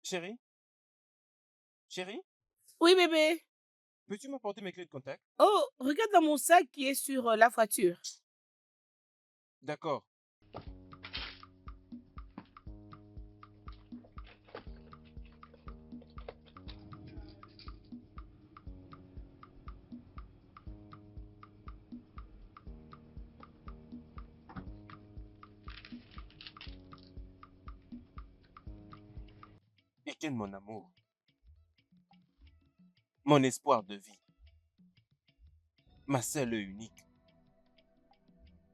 Chérie? Chérie? Oui, bébé. Peux-tu m'apporter mes clés de contact? Oh, regarde dans mon sac qui est sur la voiture. D'accord. Etienne, mon amour. Mon espoir de vie. Ma seule et unique.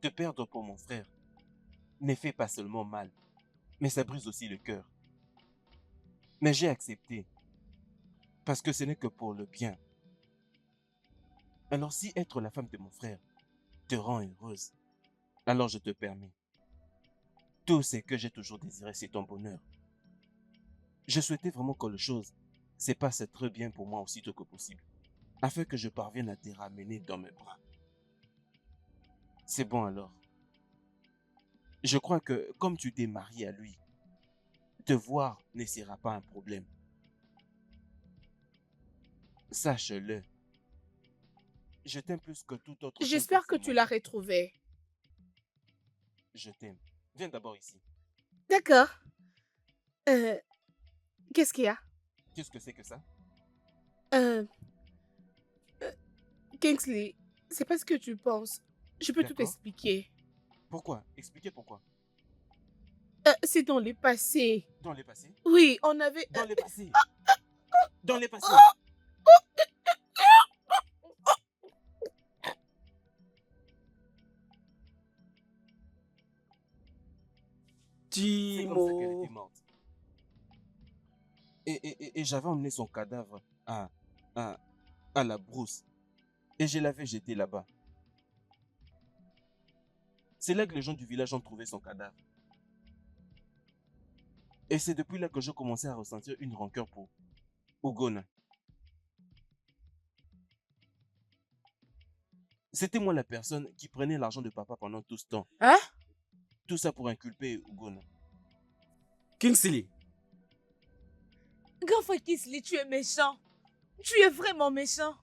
Te perdre pour mon frère ne fait pas seulement mal, mais ça brise aussi le cœur. Mais j'ai accepté, parce que ce n'est que pour le bien. Alors si être la femme de mon frère te rend heureuse, alors je te permets. Tout ce que j'ai toujours désiré, c'est ton bonheur. Je souhaitais vraiment que les choses se passent très bien pour moi aussitôt que possible, afin que je parvienne à te ramener dans mes bras. C'est bon alors. Je crois que comme tu t'es marié à lui, te voir ne sera pas un problème. Sache-le. Je t'aime plus que tout autre chose. J'espère que sur ce tu monde. l'as retrouvé. Je t'aime. Viens d'abord ici. D'accord. Qu'est-ce qu'il y a? Qu'est-ce que c'est que ça? Euh, Kingsley, c'est pas ce que tu penses. Je peux tout D'accord. expliquer. Pourquoi? Expliquez pourquoi. C'est dans le passé. Dans les passés? Oui, on avait... Dans les passés. Dans les passés. C'est comme ça qu'elle Timo. était morte. Et j'avais emmené son cadavre à la brousse. Et je l'avais jeté là-bas. C'est là que les gens du village ont trouvé son cadavre. Et c'est depuis là que je commençais à ressentir une rancœur pour Ugonna. C'était moi la personne qui prenait l'argent de papa pendant tout ce temps. Hein? Tout ça pour inculper Ugonna. Kingsley, Grand frère Kingsley, tu es méchant. Tu es vraiment méchant.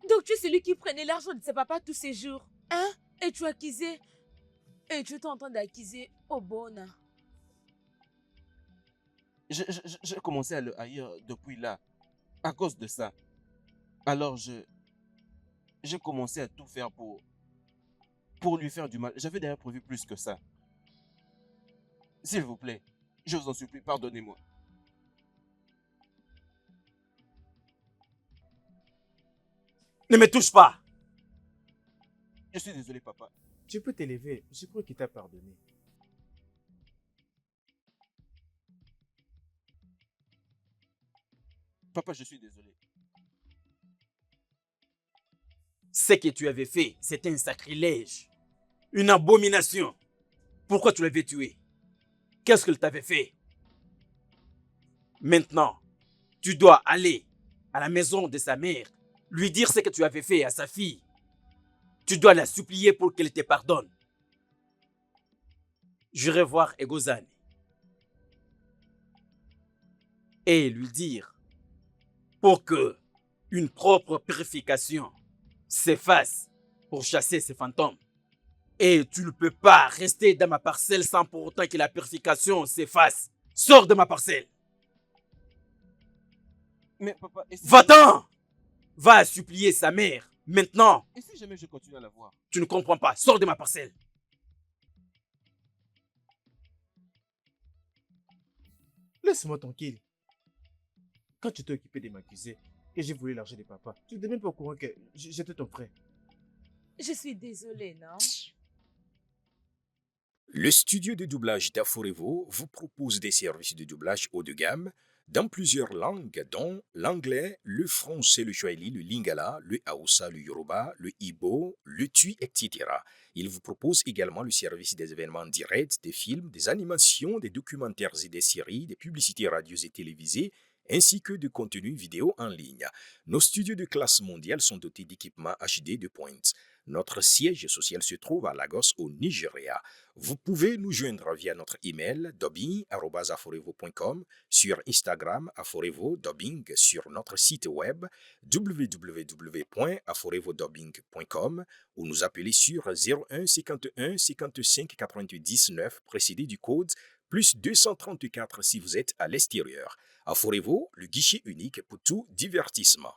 Donc tu es celui qui prenait l'argent de ses papas tous ces jours. Hein? Et tu as accusé... Et tu es en train d'accuser Obona. J'ai commencé à le haïr depuis là, à cause de ça. Alors j'ai commencé à tout faire pour lui faire du mal. J'avais d'ailleurs prévu plus que ça. S'il vous plaît, je vous en supplie, pardonnez-moi. ne me touche pas. Je suis désolé, papa. Tu peux t'élever. Je crois qu'il t'a pardonné. Papa, je suis désolé. Ce que tu avais fait, c'était un sacrilège. Une abomination. Pourquoi tu l'avais tué? Qu'est-ce qu'il t'avait fait? Maintenant, tu dois aller à la maison de sa mère, lui dire ce que tu avais fait à sa fille. Tu dois la supplier pour qu'elle te pardonne. J'irai voir Egozane et lui dire pour que une propre purification s'efface pour chasser ces fantômes. Et tu ne peux pas rester dans ma parcelle sans pour autant que la purification s'efface. Sors de ma parcelle. Mais papa, et si Va-t'en! Va supplier sa mère. Maintenant, et si jamais je continue à la voir? tu ne comprends pas. Sors de ma parcelle. Laisse-moi tranquille. Quand tu t'es occupé de m'accuser que j'ai volé l'argent de papa, tu n'étais même pas au courant que j'étais ton frère. Je suis désolée, non? Le studio de doublage d'Aforevo vous propose des services de doublage haut de gamme dans plusieurs langues, dont l'anglais, le français, le swahili, le lingala, le hausa, le yoruba, le ibo, le tui, etc. Il vous propose également le service des événements directs, des films, des animations, des documentaires et des séries, des publicités radios et télévisées, ainsi que de contenus vidéo en ligne. Nos studios de classe mondiale sont dotés d'équipements HD de pointe. Notre siège social se trouve à Lagos, au Nigeria. Vous pouvez nous joindre via notre email dubbing@aforevo.com, sur Instagram aforevo-dubbing, sur notre site web www.aforevodubbing.com ou nous appeler sur 01 51 55 99 précédé du code plus 234 si vous êtes à l'extérieur. Aforevo, le guichet unique pour tout divertissement.